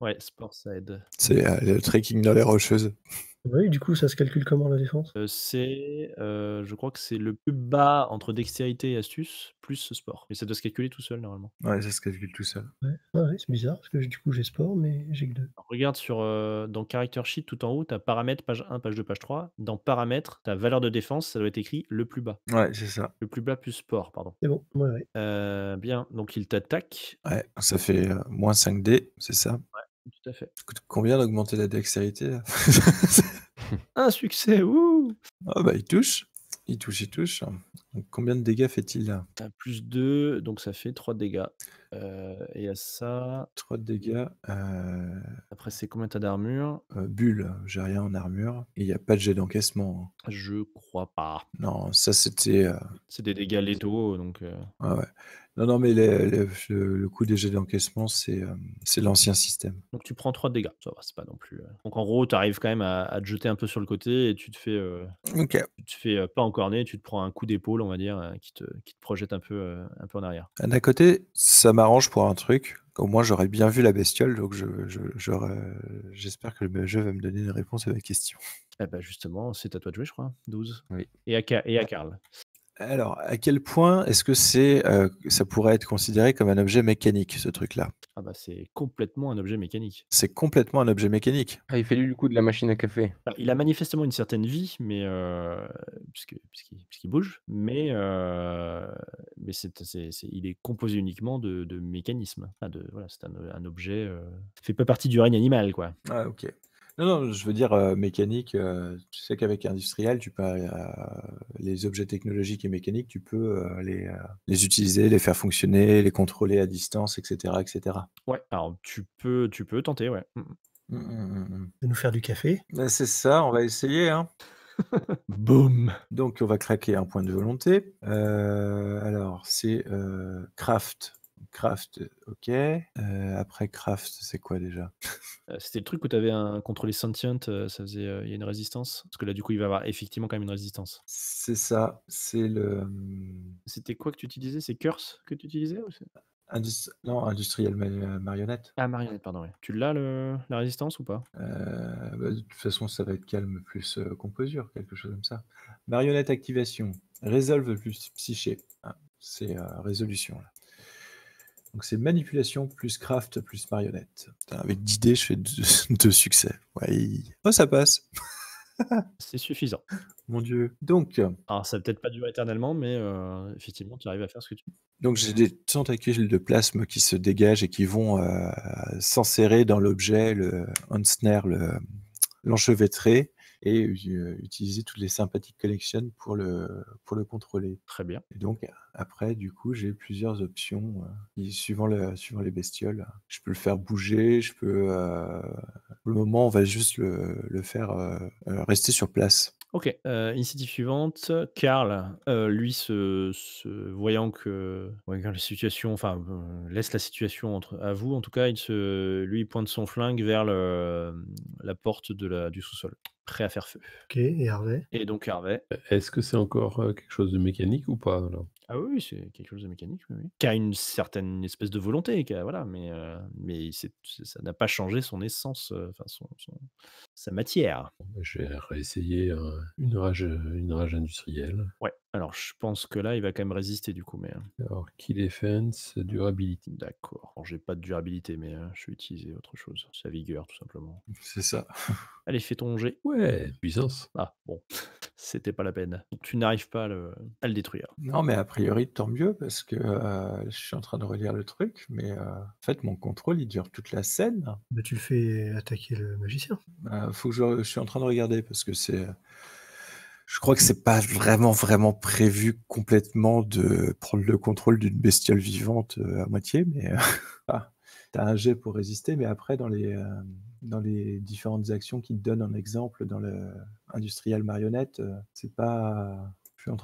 Ouais, sport, ça aide. C'est le trekking dans les rocheuses. Oui, du coup, ça se calcule comment, la défense? Je crois que c'est le plus bas entre dextérité et astuce, plus sport. Et ça doit se calculer tout seul, normalement. Ouais, ça se calcule tout seul. Ouais, ouais, c'est bizarre, parce que du coup, j'ai sport, mais j'ai que 2. Alors, regarde dans Character Sheet, tout en haut, tu as paramètres, page 1, page 2, page 3. Dans paramètres, tu as valeur de défense, ça doit être écrit le plus bas. Ouais, c'est ça. Le plus bas plus sport, pardon. C'est bon, ouais, ouais. Bien, donc il t'attaque. Ouais, ça fait moins 5D, c'est ça. Tout à fait. Ça coûte combien d'augmenter la dextérité là? Un succès, ouh! Ah bah il touche. Il touche, il touche. Donc, combien de dégâts fait-il là? T'as plus 2, donc ça fait 3 dégâts. Et à ça, 3 de dégâts. après c'est combien t'as d'armure? Bulle, j'ai rien en armure. Et il n'y a pas de jet d'encaissement. Je crois pas. Non, ça c'était. C'est des dégâts létaux, donc Ah ouais. Non, non, mais le coût des jets d'encaissement, c'est l'ancien système. donc tu prends 3 dégâts. Ça va, c'est pas non plus, Donc en gros, tu arrives quand même à te jeter un peu sur le côté et tu te fais, pas encorner, tu te prends un coup d'épaule, on va dire, qui te projette un peu en arrière. D'un côté, ça m'arrange pour un truc. Au moins, j'aurais bien vu la bestiole, donc j'espère que le jeu va me donner une réponse à ma question. Eh bah, justement, c'est à toi de jouer, je crois. 12. Oui. Et à Karl. Alors, à quel point est-ce que ça pourrait être considéré comme un objet mécanique, ce truc-là? Ah bah, c'est complètement un objet mécanique. C'est complètement un objet mécanique. Ah, il fait du coup de la machine à café. Alors, il a manifestement une certaine vie, mais puisqu'il bouge, mais il est composé uniquement de mécanismes. Enfin voilà, c'est un objet, fait pas partie du règne animal, quoi. Ah, OK. Non, non, je veux dire, mécanique, tu sais qu'avec industriel, les objets technologiques et mécaniques, tu peux, les utiliser, les faire fonctionner, les contrôler à distance et cetera et cetera. Ouais, alors tu peux tenter, ouais. Mmh mh, mmh. De nous faire du café. Bah, c'est ça, on va essayer, hein. Boum! Donc on va craquer un point de volonté. Alors c'est, craft. Craft, OK. Après craft, c'est quoi déjà? C'était le truc où tu avais un contrôlé sentient, ça faisait, il y a une résistance? Parce que là, du coup, il va y avoir effectivement quand même une résistance. C'est ça, c'est le, C'était quoi que tu utilisais? C'est Curse que tu utilisais ou c'est non, industriel marionnette. ah, marionnette, pardon, ouais. Tu l'as la résistance ou pas? Bah, de toute façon, ça va être calme plus, composure, quelque chose comme ça. Marionnette activation, résolve plus psyché. Ah, c'est, résolution là. Donc c'est manipulation plus craft plus marionnette. Putain, avec 10 dés, je fais 2 succès. Ouais. Oh, ça passe. C'est suffisant. Mon Dieu. Donc Alors ça va peut-être pas durer éternellement, mais effectivement, tu arrives à faire ce que tu j'ai des tentacules de plasme qui se dégagent et qui vont, s'enserrer dans l'objet, ensnare l'enchevêtrer et utiliser toutes les sympathic connections pour le contrôler. très bien. Et donc après, du coup, j'ai plusieurs options, suivant les bestioles. Je peux le faire bouger, je peux, pour le moment, on va juste le faire, rester sur place. OK, initiative suivante, Karl, lui voyant que la situation enfin, laisse la situation à vous en tout cas, lui, il pointe son flingue vers la porte du sous-sol, prêt à faire feu. OK, et Harvey? Et donc Harvey Est-ce que c'est encore quelque chose de mécanique ou pas là? ah oui, c'est quelque chose de mécanique, oui, oui. Qui a une certaine espèce de volonté, voilà, mais ça n'a pas changé son essence, enfin sa matière. Je vais réessayer une rage industrielle. Ouais, alors je pense que là, il va quand même résister du coup, mais Alors, key defense, durability. d'accord. Alors j'ai pas de durabilité, mais je vais utiliser autre chose. Sa vigueur, tout simplement. C'est ça. Allez, fais ton jet. Ouais, puissance. Ah, bon, c'était pas la peine. Tu n'arrives pas à le détruire. Non, mais a priori, tant mieux parce que, je suis en train de relire le truc, mais, en fait, mon contrôle, il dure toute la scène. Bah, tu le fais attaquer le magicien. Faut que je suis en train de regarder parce que je crois que c'est pas vraiment prévu complètement de prendre le contrôle d'une bestiole vivante, à moitié, mais, ah, tu as un jet pour résister, mais après dans les différentes actions qui te donnent en exemple dans le industriel marionnette, c'est pas je suis en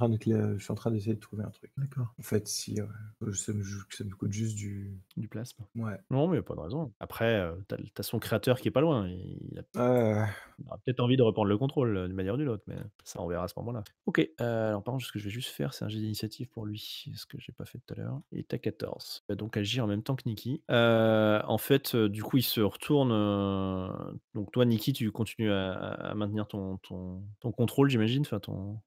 train d'essayer de trouver un truc. D'accord. En fait, si, ça me coûte juste du Du plasma. ouais. Non, mais y a pas de raison. Après, t'as son créateur qui est pas loin. Ouais. Il aura peut-être envie de reprendre le contrôle, d'une manière ou d'une autre, mais ça, on verra à ce moment-là. OK, alors par contre, ce que je vais juste faire, c'est un jet d'initiative pour lui, ce que j'ai pas fait tout à l'heure. Il est à 14. Il va donc agir en même temps que Nikki. En fait, du coup, il se retourne, donc toi, Nikki, tu continues à maintenir ton contrôle, j'imagine? Enfin,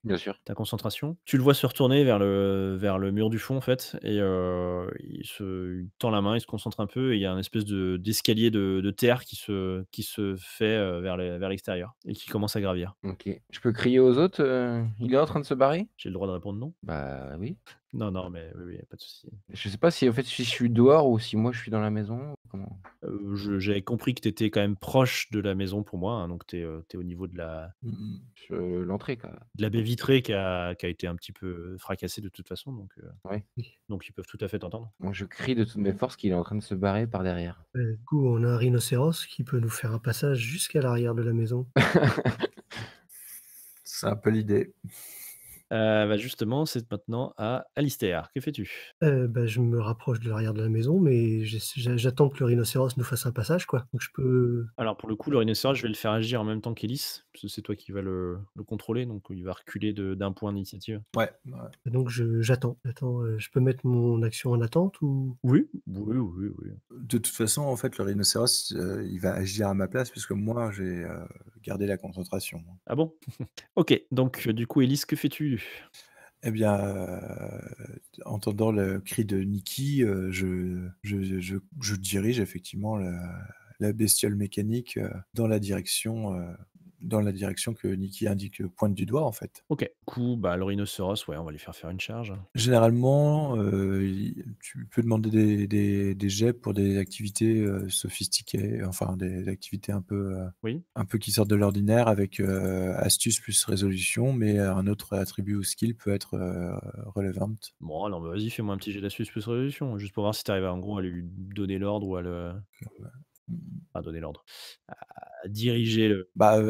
Bien sûr. ta concentration. Tu le vois se retourner vers le mur du fond, en fait, et il tend la main, il se concentre un peu, et il y a un espèce d'escalier de terre qui se fait, vers l'extérieur et qui commence à gravir. OK. Je peux crier aux autres, il est en train de se barrer? J'ai le droit de répondre non? Bah oui. Non, non, mais oui, oui, y a pas de souci. Je sais pas si en fait, si je suis dehors ou si moi je suis dans la maison, comment? J'avais compris que tu étais quand même proche de la maison pour moi, hein, donc tu es au niveau de la L'entrée quoi. baie vitrée qui a été un petit peu fracassée de toute façon, Ouais. donc ils peuvent tout à fait t'entendre. Moi je crie de toutes mes forces qu'il est en train de se barrer par derrière. Du coup, on a un rhinocéros qui peut nous faire un passage jusqu'à l'arrière de la maison. C'est un peu l'idée. Bah, justement, c'est maintenant à Alistair. Que fais-tu? Bah, je me rapproche de l'arrière de la maison, mais j'attends que le rhinocéros nous fasse un passage, quoi. Donc je peux Alors pour le coup, le rhinocéros, je vais le faire agir en même temps qu'Ellis, parce que c'est toi qui vas le contrôler, donc il va reculer d'un point d'initiative. Ouais. donc j'attends. Je peux mettre mon action en attente ou? Oui, oui, oui, oui. De toute façon, en fait, le rhinocéros, il va agir à ma place puisque moi, j'ai, gardé la concentration. Ah bon? OK, donc du coup, Ellis, que fais-tu? Eh bien, entendant le cri de Nikki, je dirige effectivement la bestiole mécanique dans la direction que Nikki pointe du doigt, en fait. Ok. Du coup, bah, le rhinocéros, ouais, on va lui faire une charge. Généralement, tu peux demander des jets pour des activités sophistiquées, enfin des activités Oui. un peu qui sortent de l'ordinaire avec astuce plus résolution, mais un autre attribut ou skill peut être relevant. Bon, alors bah, vas-y, fais-moi un petit jet d'astuce plus résolution, juste pour voir si tu arrives en gros à lui donner l'ordre ou à le. Pas donner l'ordre. À diriger le. Bah,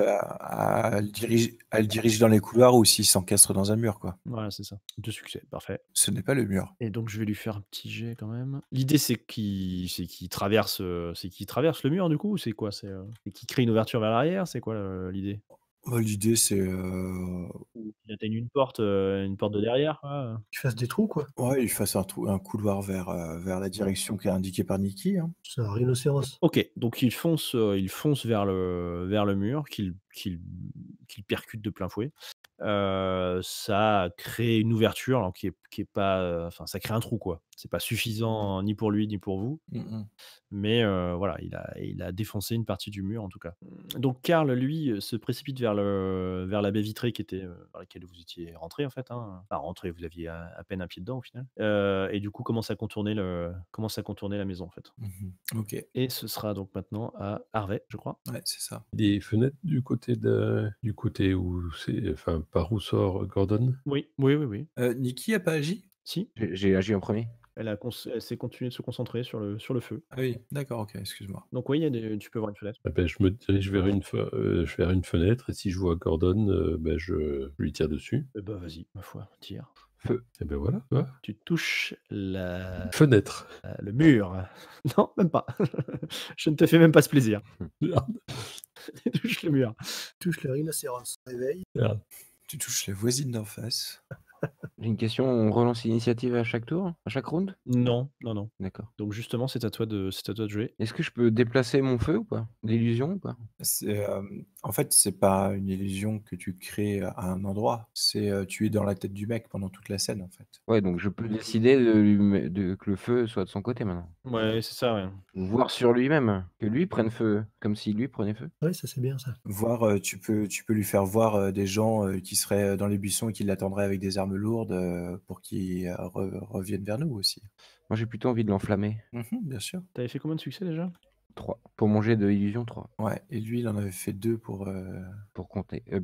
elle dirige dans les couloirs ou s'il s'encastre dans un mur, quoi. Voilà, c'est ça. 2 succès, parfait. Ce n'est pas le mur. Et donc je vais lui faire un petit jet quand même. L'idée c'est qu'il traverse le mur du coup? C'est quoi? C'est qu'il crée une ouverture vers l'arrière? C'est quoi, l'idée? L'idée, c'est Ou qu'il atteigne une porte de derrière, quoi? Qu'il fasse des trous, quoi. ouais, il fasse un couloir vers la direction qui est indiquée par Nikki, hein. C'est un rhinocéros. OK, donc il fonce vers le mur qu'il percute de plein fouet. Ça crée une ouverture alors qui est pas, enfin ça crée un trou quoi. C'est pas suffisant ni pour lui ni pour vous, mais voilà, il a défoncé une partie du mur en tout cas. Donc Karl lui, se précipite vers la baie vitrée qui était, par laquelle vous étiez rentrés en fait, hein. Enfin rentrés, vous aviez à peine un pied dedans au final. Et du coup commence à contourner la maison en fait. Ok, Et ce sera donc maintenant à Harvey, je crois. ouais, c'est ça. Des fenêtres du côté où enfin, par où sort Gordon? Oui, oui, oui, oui. Nikki a pas agi? Si, J'ai agi en premier. elle s'est continuée de se concentrer sur le feu. Ah oui, d'accord, ok, excuse-moi. Donc oui, tu peux voir une fenêtre. Ah ben, je me dirige vers une fenêtre et si je vois Gordon, ben, je lui tire dessus. Eh bah vas-y, ma foi, tire. Feu. Et ben voilà, tu vois. Tu touches Fenêtre. le mur. Non, même pas. Je ne te fais même pas ce plaisir. Merde, Tu touches le mur. Touche le rhinocéros. Réveille. merde. Tu touches les voisines d'en face. J'ai une question, on relance l'initiative à chaque tour? À chaque round? Non, non, non. D'accord. Donc justement, c'est à toi de jouer. Est-ce que je peux déplacer mon feu ou pas? L'illusion ou pas? En fait, c'est pas une illusion que tu crées à un endroit. Tu es dans la tête du mec pendant toute la scène, en fait. Ouais, donc je peux décider que le feu soit de son côté maintenant. Ouais, c'est ça, ouais. Voir sur lui-même, que lui prenne feu, comme si lui prenait feu. Ouais, ça c'est bien ça. Voir, tu peux lui faire voir des gens qui seraient dans les buissons et qui l'attendraient avec des armes lourdes pour qu'ils reviennent vers nous aussi. Moi j'ai plutôt envie de l'enflammer. Bien sûr. T'avais fait combien de succès déjà? 3. Pour mon jet de illusion, 3. Ouais, et lui, il en avait fait 2 pour. Pour contrer, ouais.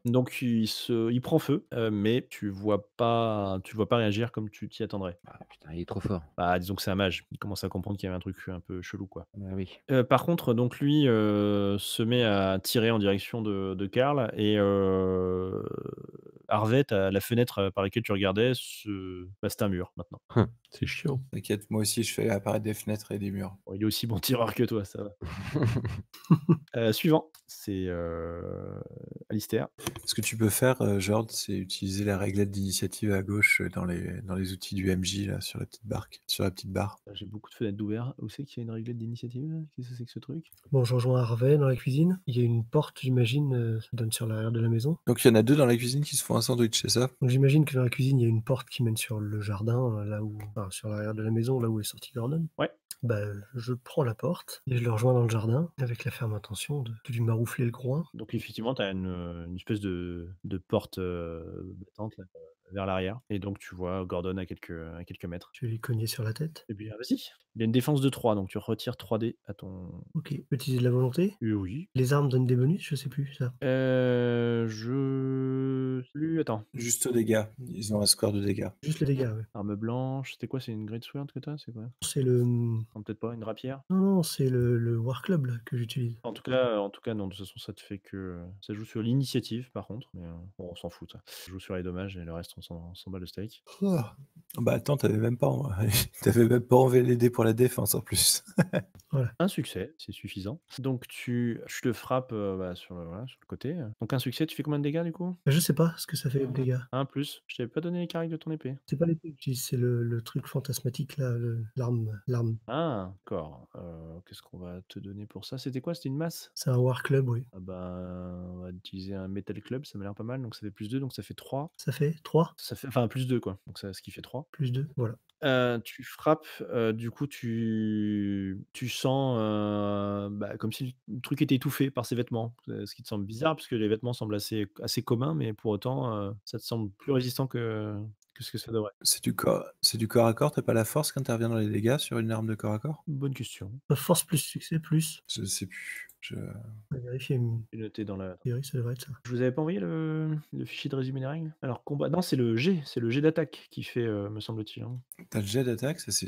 Donc il prend feu, mais tu vois pas réagir comme tu t'y attendrais. Ah putain, il est trop fort. Bah, disons que c'est un mage. Il commence à comprendre qu'il y avait un truc un peu chelou, quoi. Bah oui. Par contre, donc lui, se met à tirer en direction de Karl et Harvey, la fenêtre, par laquelle tu regardais c'est un mur maintenant. C'est chiant. T'inquiète, moi aussi, je fais apparaître des fenêtres et des murs. Bon, il est aussi bon tireur que toi, ça va. Suivant, c'est, Alistair. Ce que tu peux faire, Jord, c'est utiliser la réglette d'initiative à gauche dans les outils du MJ, là, sur la petite barre. J'ai beaucoup de fenêtres d'ouvert. Où c'est qu'il y a une réglette d'initiative, là? Qu'est-ce que c'est que ce truc? Bon, je rejoins Harvey dans la cuisine. Il y a une porte, j'imagine, ça donne sur l'arrière de la maison. Donc, il y en a 2 dans la cuisine qui se font un sandwich, c'est ça? Donc j'imagine que dans la cuisine, il y a une porte qui mène sur le jardin, enfin, sur l'arrière de la maison, là où est sorti Gordon. Ouais. Bah, je prends la porte et je le rejoins dans le jardin avec la ferme intention de lui maroufler le groin. Donc effectivement, tu as une espèce de porte, battante là, vers l'arrière et donc tu vois Gordon à quelques mètres. Je vais lui cogner sur la tête. Et bien vas-y. Il a une défense de 3, donc tu retires 3 dés à ton. Ok, utiliser de la volonté. Oui. Les armes donnent des bonus, je sais plus ça. Attends. Juste aux dégâts. Ils ont un score de dégâts. Juste les dégâts, ouais. Arme blanche, c'était quoi? C'est une Great Sword que t'as? C'est quoi? C'est le. Non, peut-être pas, une rapière? Non, c'est le War Club là, que j'utilise. En tout cas, non, de toute façon, ça te fait que. Ça joue sur l'initiative, par contre. Mais bon, on s'en fout, ça. Ça joue sur les dommages et le reste, on s'en bat le steak. Oh. Bah attends, t'avais même pas enlevé les dés pour la défense en plus. Un succès, c'est suffisant. Donc tu le frappes sur le côté. Donc un succès, tu fais combien de dégâts du coup? Je sais pas ce que ça fait fait de dégâts. Un plus. Je t'avais pas donné les caractères de ton épée. C'est pas l'épée que j'utilise, c'est le truc fantasmatique là, l'arme. Ah, d'accord. Qu'est-ce qu'on va te donner pour ça? C'était quoi? C'était une masse? C'est un War Club, oui. Ah bah, on va utiliser un Metal Club, ça m'a l'air pas mal, donc ça fait +2, donc ça fait 3. Ça fait 3 Ça fait enfin +2 quoi, donc ça ce qui fait 3. plus 2, voilà. Tu frappes, du coup tu sens, comme si le truc était étouffé par ses vêtements. Ce qui te semble bizarre puisque les vêtements semblent assez communs, mais pour autant, ça te semble plus résistant que ce que ça devrait. C'est du corps à corps, t'as pas la force qui intervient dans les dégâts sur une arme de corps à corps? Bonne question. Force plus succès plus. Je sais plus. On va vérifier, mais C'est noté dans la a priori, ça devrait être ça. je vous avais pas envoyé le fichier de résumé des règles? Alors combat non, c'est le jet d'attaque qui fait, me semble-t-il, hein. Tu le jet d'attaque, ça c'est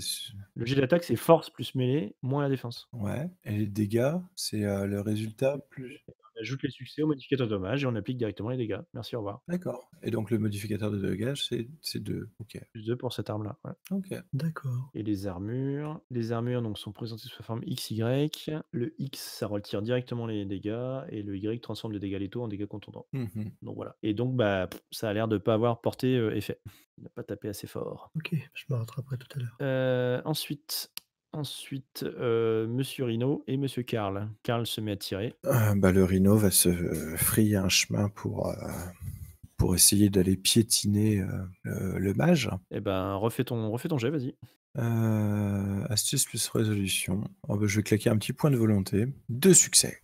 Le jet d'attaque, c'est force plus mêlée, moins la défense. ouais, et les dégâts, c'est, le résultat plus On ajoute les succès au modificateur de dommage et on applique directement les dégâts. Merci, au revoir. d'accord, et donc le modificateur de dégâts, c'est 2. OK. +2 pour cette arme-là, ouais. OK. Et les armures donc sont présentées sous la forme XY. Le X, ça retire directement les dégâts et le Y transforme les dégâts létaux en dégâts contondants. Mmh. Donc voilà. Et donc ça a l'air de pas avoir porté, effet. Il n'a pas tapé assez fort. OK, je me rattraperai tout à l'heure. Ensuite, Monsieur Rhino et Monsieur Karl. Karl se met à tirer. Le rhino va se frayer un chemin pour essayer d'aller piétiner, le mage. Eh ben, refais ton jet, vas-y. Astuce plus résolution. Je vais claquer un petit point de volonté. 2 succès.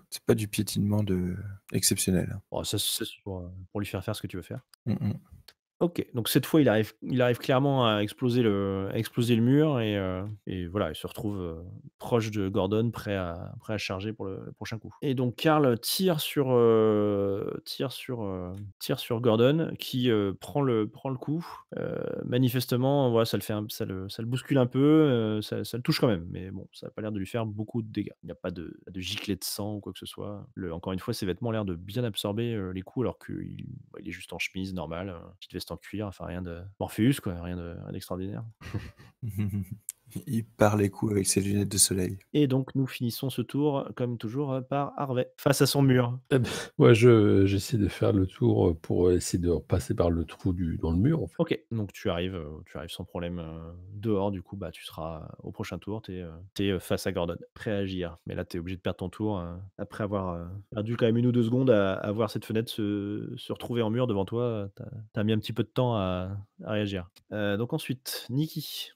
C'est pas du piétinement exceptionnel. Oh, ça c'est pour lui faire ce que tu veux faire. Mmh. OK, donc cette fois, il arrive clairement à exploser le mur et voilà, il se retrouve, proche de Gordon, prêt à charger pour le prochain coup. Et donc Karl tire sur Gordon qui, prend le coup. Manifestement, voilà, ça le bouscule un peu, ça le touche quand même, mais bon, ça a pas l'air de lui faire beaucoup de dégâts. Il n'y a pas de giclée de sang ou quoi que ce soit. Encore une fois, ses vêtements ont l'air de bien absorber, les coups alors qu'il est juste en chemise normale, petite veste en cuir, enfin rien de Morpheus quoi, rien d'extraordinaire. Il part les coups avec ses lunettes de soleil. Et donc nous finissons ce tour, comme toujours, par Harvey, face à son mur. Moi, j'essaie de faire le tour pour essayer de repasser par le trou dans le mur, en fait. OK, donc tu arrives sans problème, dehors, du coup, tu seras au prochain tour, tu es, face à Gordon, prêt à agir. Mais là, tu es obligé de perdre ton tour, après avoir, perdu quand même 1 ou 2 secondes à voir cette fenêtre se retrouver en mur devant toi, tu as mis un petit peu de temps à réagir. Donc ensuite, Nikki.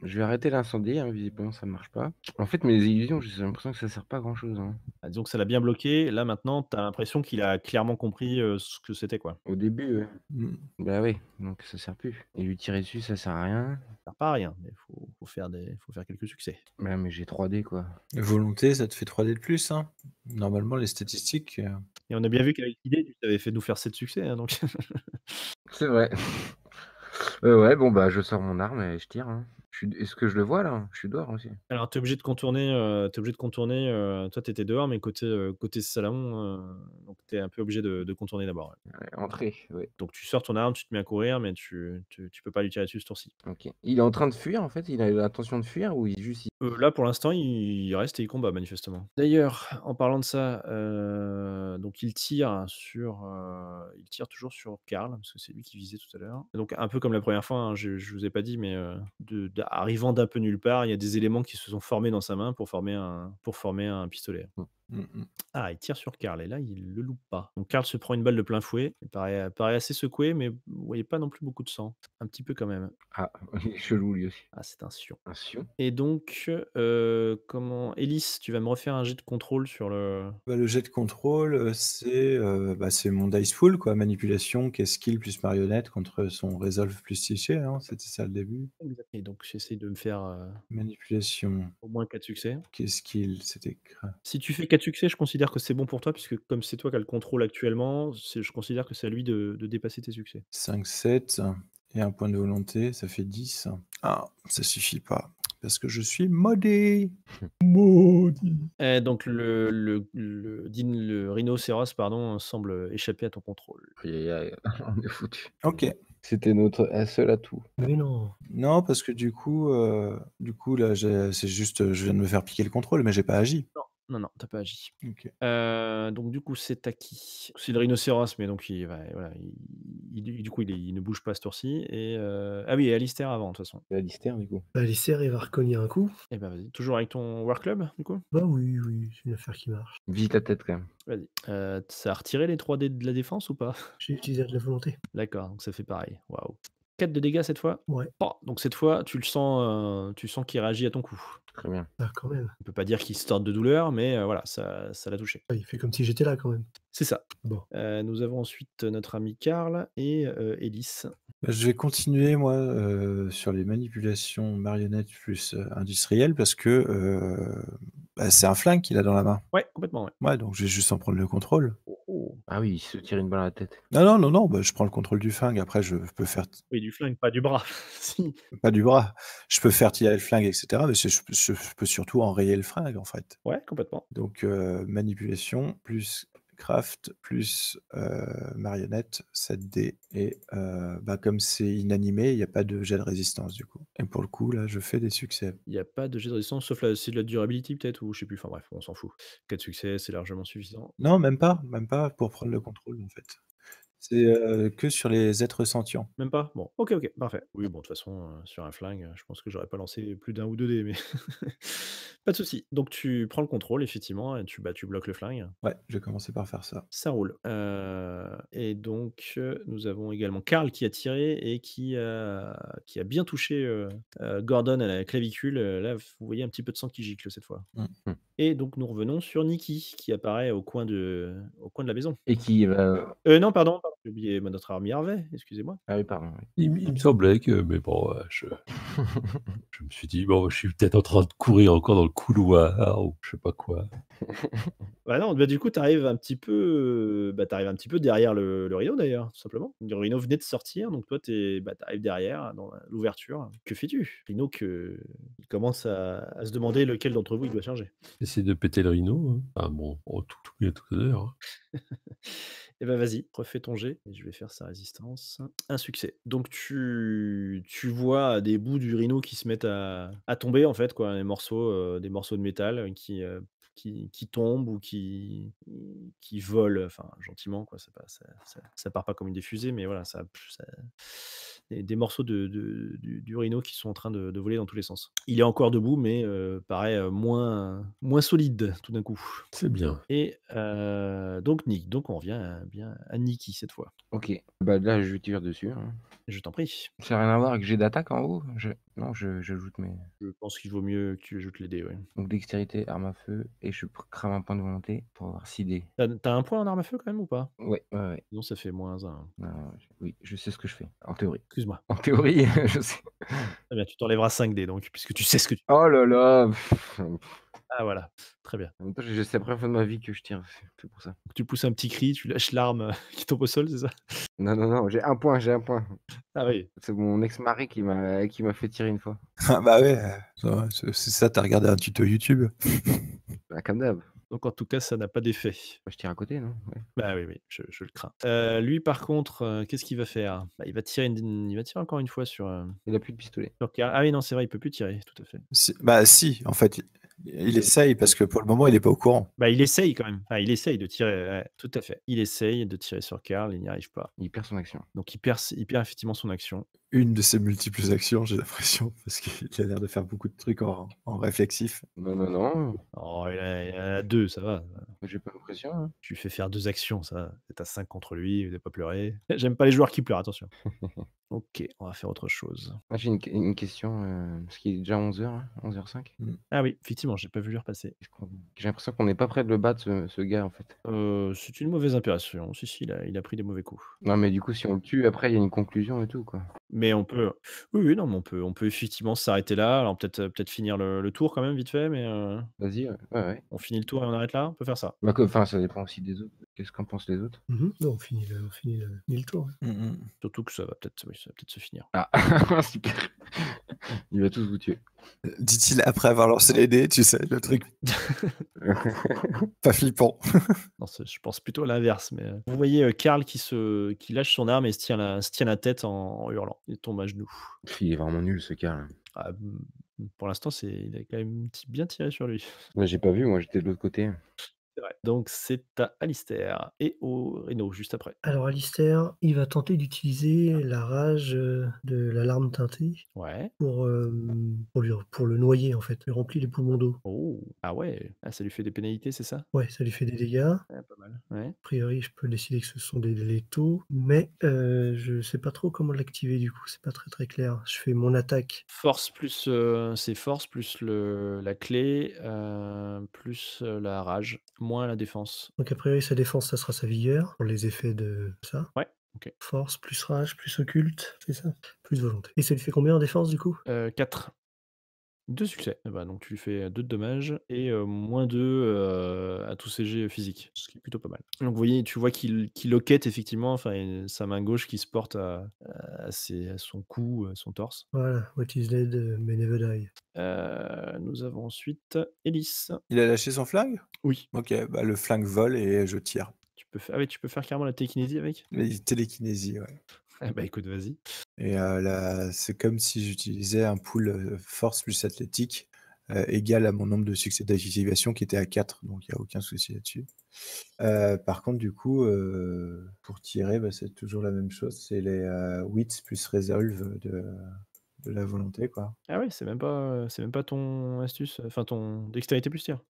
Je vais arrêter l'incendie, hein, visiblement ça marche pas. En fait, mes illusions, j'ai l'impression que ça sert pas à grand chose, hein. Disons que ça l'a bien bloqué. Là, maintenant, tu as l'impression qu'il a clairement compris, ce que c'était, quoi. Au début, ouais. Mmh. Bah oui, donc ça sert plus. Et lui tirer dessus, ça sert à rien. Ça sert pas à rien, mais faut faire quelques succès. Bah mais j'ai 3D quoi. Volonté, ça te fait 3D de plus, hein. Normalement, les statistiques, Et on a bien vu qu'avec l'idée, tu t'avais fait nous faire 7 succès, hein, donc C'est vrai. Ouais, bon bah je sors mon arme et je tire, hein. Est-ce que je le vois là? Je suis dehors aussi. alors tu es obligé de contourner, toi tu étais dehors, mais côté salon, donc tu es un peu obligé de contourner d'abord, ouais. Ouais, entrée, ouais. Donc tu sors ton arme, tu te mets à courir, mais tu peux pas lui tirer dessus ce tour-ci. OK. Il est en train de fuir en fait? Il a l'intention de fuir ou Là, pour l'instant, il reste et il combat manifestement. D'ailleurs, en parlant de ça, donc il tire toujours sur Karl, parce que c'est lui qui visait tout à l'heure. Et donc un peu comme la première fois, hein, je vous ai pas dit, mais arrivant d'un peu nulle part, il y a des éléments qui se sont formés dans sa main pour former un pistolet. Ah, il tire sur Karl et là, il le loupe pas. Donc Karl se prend une balle de plein fouet. Il paraît assez secoué, mais vous voyez pas non plus beaucoup de sang. Un petit peu quand même. Ah, il est chelou lui aussi. Ah, c'est un sion. Un sion? Et donc, Élise, tu vas me refaire un jet de contrôle sur le le jet de contrôle, c'est mon dice pool, quoi. Manipulation, qui est skill plus marionnette contre son resolve plus psyché, hein. C'était ça le début. et donc j'essaie de me faire, Manipulation, au moins 4 succès. qui est skill, c'était Si tu fais 4 succès, je considère que c'est bon pour toi puisque comme c'est toi qui as le contrôle actuellement, je considère que c'est à lui de dépasser tes succès. 5, 7 et un point de volonté, ça fait 10. Ah, ça suffit pas, parce que je suis maudit. Maudit. Et donc le rhinocéros, pardon, semble échapper à ton contrôle. Aïe aïe aïe, on est foutu. OK. C'était notre seul atout. Mais non. Non, parce que du coup là, c'est juste, je viens de me faire piquer le contrôle, mais j'ai pas agi. non, non, t'as pas agi. Ok. Donc du coup, c'est à qui? C'est le rhinocéros, mais donc voilà, du coup, il ne bouge pas à cette tour-ci et ah oui, et Alistair avant, de toute façon. C'est Alistair, du coup. Alistair, il va recogner un coup. Eh ben vas-y, toujours avec ton War Club, du coup? Bah oui, oui, c'est une affaire qui marche. Visite la tête, quand même. Vas-y. Ça a retiré les 3 dés de la défense ou pas? J'ai utilisé de la volonté. D'accord, donc ça fait pareil. Waouh. 4 de dégâts cette fois? Ouais, Oh, donc cette fois, tu sens qu'il réagit à ton coup. Très bien. ah, quand même. On peut pas dire qu'il se tord de douleur, mais voilà, ça l'a touché. Ah, il fait comme si j'étais là quand même. C'est ça. Bon. Nous avons ensuite notre ami Karl et Ellis. Bah, je vais continuer, moi, sur les manipulations marionnettes plus industrielles parce que bah, c'est un flingue qu'il a dans la main. Ouais, complètement, ouais. Ouais, donc je vais juste en prendre le contrôle. Oh. Ah oui, il se tire une balle à la tête. Non, bah, je prends le contrôle du flingue. Après, je peux faire Oui, du flingue, pas du bras. Si. pas du bras. Je peux faire tirer le flingue, etc. Mais je peux surtout enrayer le flingue, en fait. Ouais, complètement. Donc, manipulation plus craft plus marionnette, 7D. Et bah, comme c'est inanimé, il n'y a pas de jet de résistance, du coup. Et pour le coup, là, je fais des succès. Il n'y a pas de jet de résistance, sauf c'est de la durability peut-être, ou je sais plus. Enfin bref, on s'en fout. 4 succès, c'est largement suffisant. Non, même pas pour prendre le contrôle, en fait. C'est que sur les êtres sentients. Même pas? Bon, ok, parfait. Oui, bon, de toute façon, sur un flingue, je pense que j'aurais pas lancé plus d'1 ou 2 dés, mais pas de souci. Donc tu prends le contrôle, effectivement, et tu bloques le flingue. Ouais, je vais commencer par faire ça. Ça roule. Et donc, nous avons également Karl qui a tiré et qui a bien touché, Gordon à la clavicule. Là, vous voyez un petit peu de sang qui gicle cette fois. Mmh. Et donc nous revenons sur Nikki qui apparaît au coin de la maison. Et qui va. Non, pardon, j'ai oublié notre ami Harvey, excusez-moi. Ah oui, pardon. oui. Il me semblait que, mais bon, je me suis dit, bon, je suis peut-être en train de courir encore dans le couloir ou je sais pas quoi. Bah non, bah du coup, tu arrives un petit peu, derrière le rideau d'ailleurs, tout simplement. Le rideau venait de sortir, donc toi, tu arrives derrière dans l'ouverture. Que fais-tu? Rhino il commence à se demander lequel d'entre vous il doit charger. Essayer de péter le rhino. Hein. Enfin bon, tout est tout à l'heure. Hein. Eh ben vas-y, refais ton jet et je vais faire sa résistance. Un succès. Donc tu vois des bouts du rhino qui se mettent à tomber en fait, quoi, des morceaux de métal qui tombent ou qui volent, enfin gentiment, quoi. Ça part pas comme une des fusées, mais voilà, ça des morceaux du rhino qui sont en train de voler dans tous les sens. Il est encore debout, mais paraît moins solide tout d'un coup. C'est bien. Et donc Nick, donc on revient bien à Nikki cette fois. Ok. Bah là, je tire dessus. Hein. Je t'en prie. Ça n'a rien à voir avec jet d'attaque en haut. Non, j'ajoute mes. Je pense qu'il vaut mieux que tu ajoutes les dés, ouais. Donc dextérité, arme à feu, et je crame un point de volonté pour avoir 6 dés. T'as un point en arme à feu quand même ou pas? Ouais. Sinon ça fait -1. Oui, je sais ce que je fais. En théorie. Excuse-moi. En théorie, je sais. Très bien, tu t'enlèveras 5 dés donc, puisque tu sais ce que tu... Oh là là. Ah voilà, très bien. En même temps, c'est la première fois de ma vie que je tire. C'est pour ça. Donc, tu pousses un petit cri, tu lâches l'arme qui tombe au sol, c'est ça? Non, j'ai un point. Ah oui. C'est mon ex-mari qui m'a fait tirer une fois. Ah bah ouais, c'est ça, t'as regardé un tuto YouTube. Bah, comme d'hab. Donc en tout cas, ça n'a pas d'effet. Moi, je tire à côté, non? Ouais. Bah oui, je le crains. Lui par contre, qu'est-ce qu'il va faire? Bah, il va tirer encore une fois sur Il a plus de pistolet. Ah oui, non, c'est vrai, il peut plus tirer, tout à fait. Bah si, en fait, il essaye parce que pour le moment, il est pas au courant. Bah, il essaye quand même. Enfin, il essaye de tirer, ouais, tout à fait. Il essaye de tirer sur Karl, il n'y arrive pas. Il perd son action. Donc il perd effectivement son action. Une de ses multiples actions, j'ai l'impression, parce qu'il a l'air de faire beaucoup de trucs en réflexif. Non. Oh, il en a 2, ça va. J'ai pas l'impression. Hein. Tu lui fais faire 2 actions, ça va. Tu à 5 contre lui, il va pas pleurer. J'aime pas les joueurs qui pleurent, attention. OK, on va faire autre chose. Moi, j'ai une question, parce qu'il est déjà 11h, hein, 11h05. Ah oui, effectivement, j'ai pas vu l'heure passer. J'ai l'impression qu'on n'est pas près de le battre, ce gars, en fait. C'est une mauvaise impression. Si, il a pris des mauvais coups. Non, mais du coup, si on le tue, après, il y a une conclusion et tout, quoi. Mais on peut oui, non, mais on peut effectivement s'arrêter là. Alors peut-être finir le tour quand même vite fait, mais Vas-y, ouais. on finit le tour et on arrête là? On peut faire ça? Bah, enfin, ça dépend aussi des autres. Qu'est-ce qu'en pensent les autres? Non, on finit le tour. Ouais. Surtout que ça va peut-être se finir. Ah, super. Il va tous vous tuer. Dit-il après avoir lancé les dés, tu sais, le truc pas flippant. Non, je pense plutôt à l'inverse, mais vous voyez, Karl qui lâche son arme et se tient la tête en hurlant. Il tombe à genoux. Il est vraiment nul, ce gars, là. Ah, Pour l'instant, il a quand même bien tiré sur lui. Bah, j'ai pas vu, moi j'étais de l'autre côté. C'est vrai. Donc c'est à Alistair et au Rhino juste après. Alors Alistair, il va tenter d'utiliser la rage de l'alarme teintée Ouais. pour le noyer, en fait. Il remplit les poumons d'eau. Oh! Ah ouais! Ah, ça lui fait des pénalités, c'est ça? Ouais, ça lui fait des dégâts. Ouais, pas mal. Ouais. A priori, je peux décider que ce sont des létaux, mais je sais pas trop comment l'activer du coup, c'est pas très très clair. Je fais mon attaque. Force plus, c'est force plus la clé, plus, la rage, moins la défense. Donc a priori, sa défense, ça sera sa vigueur pour les effets de ça. Ouais, OK. Force plus rage plus occulte, c'est ça? Plus volonté. Et ça lui fait combien en défense du coup? 4. 2 succès. Et bah, donc tu lui fais 2 de dommages et -2, à tous ses jets physiques, ce qui est plutôt pas mal. Donc vous voyez, tu vois qu'il hoquette effectivement, enfin, sa main gauche qui se porte à son cou, son torse. Voilà, what is dead may never die. Nous avons ensuite Ellis. Il a lâché son flingue? Oui, Ok, bah le flingue vole et je tire. ah oui, tu peux faire carrément la télékinésie avec? Mais télékinésie, ouais. Eh bah, écoute, vas-y. Et là, c'est comme si j'utilisais un pool force plus athlétique égal à mon nombre de succès d'activation qui était à 4, donc il n'y a aucun souci là-dessus. Par contre, du coup, pour tirer, bah, c'est toujours la même chose, c'est les wits plus resolve de la volonté, quoi. Ah oui, c'est même pas ton astuce, enfin ton dextérité plus tir?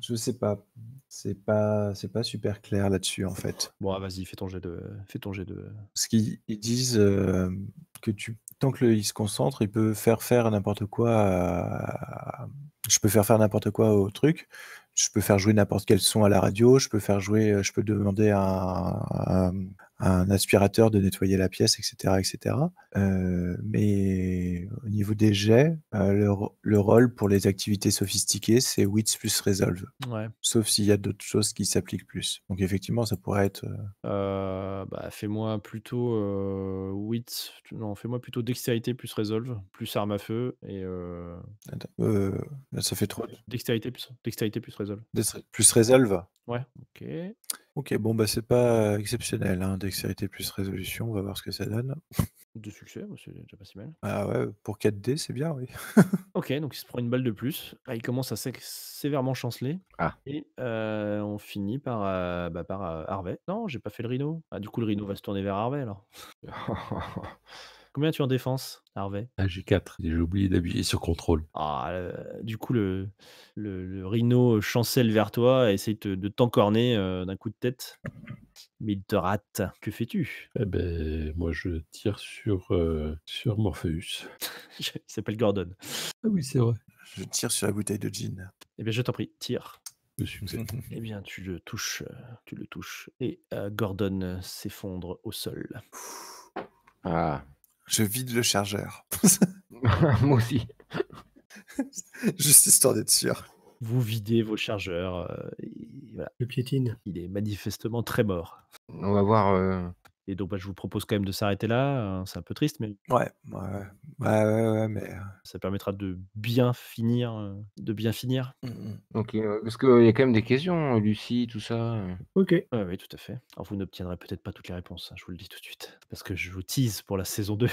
Je sais pas, c'est pas super clair là-dessus, en fait. Bon, ah vas-y, fais ton jet de Parce qu'ils disent que tant que il se concentre, il peut faire n'importe quoi. Je peux faire n'importe quoi au truc. Je peux faire jouer n'importe quel son à la radio. Je peux demander à un aspirateur de nettoyer la pièce, etc., etc. Mais au niveau des jets, le rôle pour les activités sophistiquées, c'est wits plus resolve. ouais. Sauf s'il y a d'autres choses qui s'appliquent plus. Donc effectivement, ça pourrait être. Bah, fais-moi plutôt, fais-moi plutôt dextérité plus resolve, plus arme à feu et Attends, ça fait trop. dextérité plus resolve. Plus resolve. Ouais, OK. Ok, bon, bah c'est pas exceptionnel, hein. Dextérité plus résolution, on va voir ce que ça donne. 2 succès, bah, c'est déjà pas si mal. Ah ouais, pour 4D, c'est bien, oui. OK, donc il se prend une balle de plus. Ah, il commence à sévèrement chanceler Ah. et on finit par, Harvey. Non, j'ai pas fait le Rhino. Ah, du coup, le Rhino va se tourner vers Harvey alors. Combien as-tu en défense, Harvey? Ah, j'ai 4. J'ai oublié d'appuyer sur contrôle. Ah, du coup, le Rhino chancelle vers toi et essaye de t'encorner, d'un coup de tête, mais il te rate. Que fais-tu? Eh ben, moi, je tire sur Morpheus. Il s'appelle Gordon. Ah oui, c'est vrai. Je tire sur la bouteille de gin. Eh bien, je t'en prie, tire. Le succès. Eh bien, tu le touches et Gordon s'effondre au sol. Ah. Je vide le chargeur. Moi aussi. Juste histoire d'être sûr. Vous videz vos chargeurs, et voilà, Le piétine. il est manifestement très mort On va voir. et donc, bah, je vous propose quand même de s'arrêter là, c'est un peu triste, mais Ouais, mais. ça permettra de bien finir, Ok, parce qu'il y a quand même des questions, Lucie, tout ça. Ok. Ouais, oui, tout à fait. Alors vous n'obtiendrez peut-être pas toutes les réponses, hein, je vous le dis tout de suite, parce que je vous tease pour la saison 2.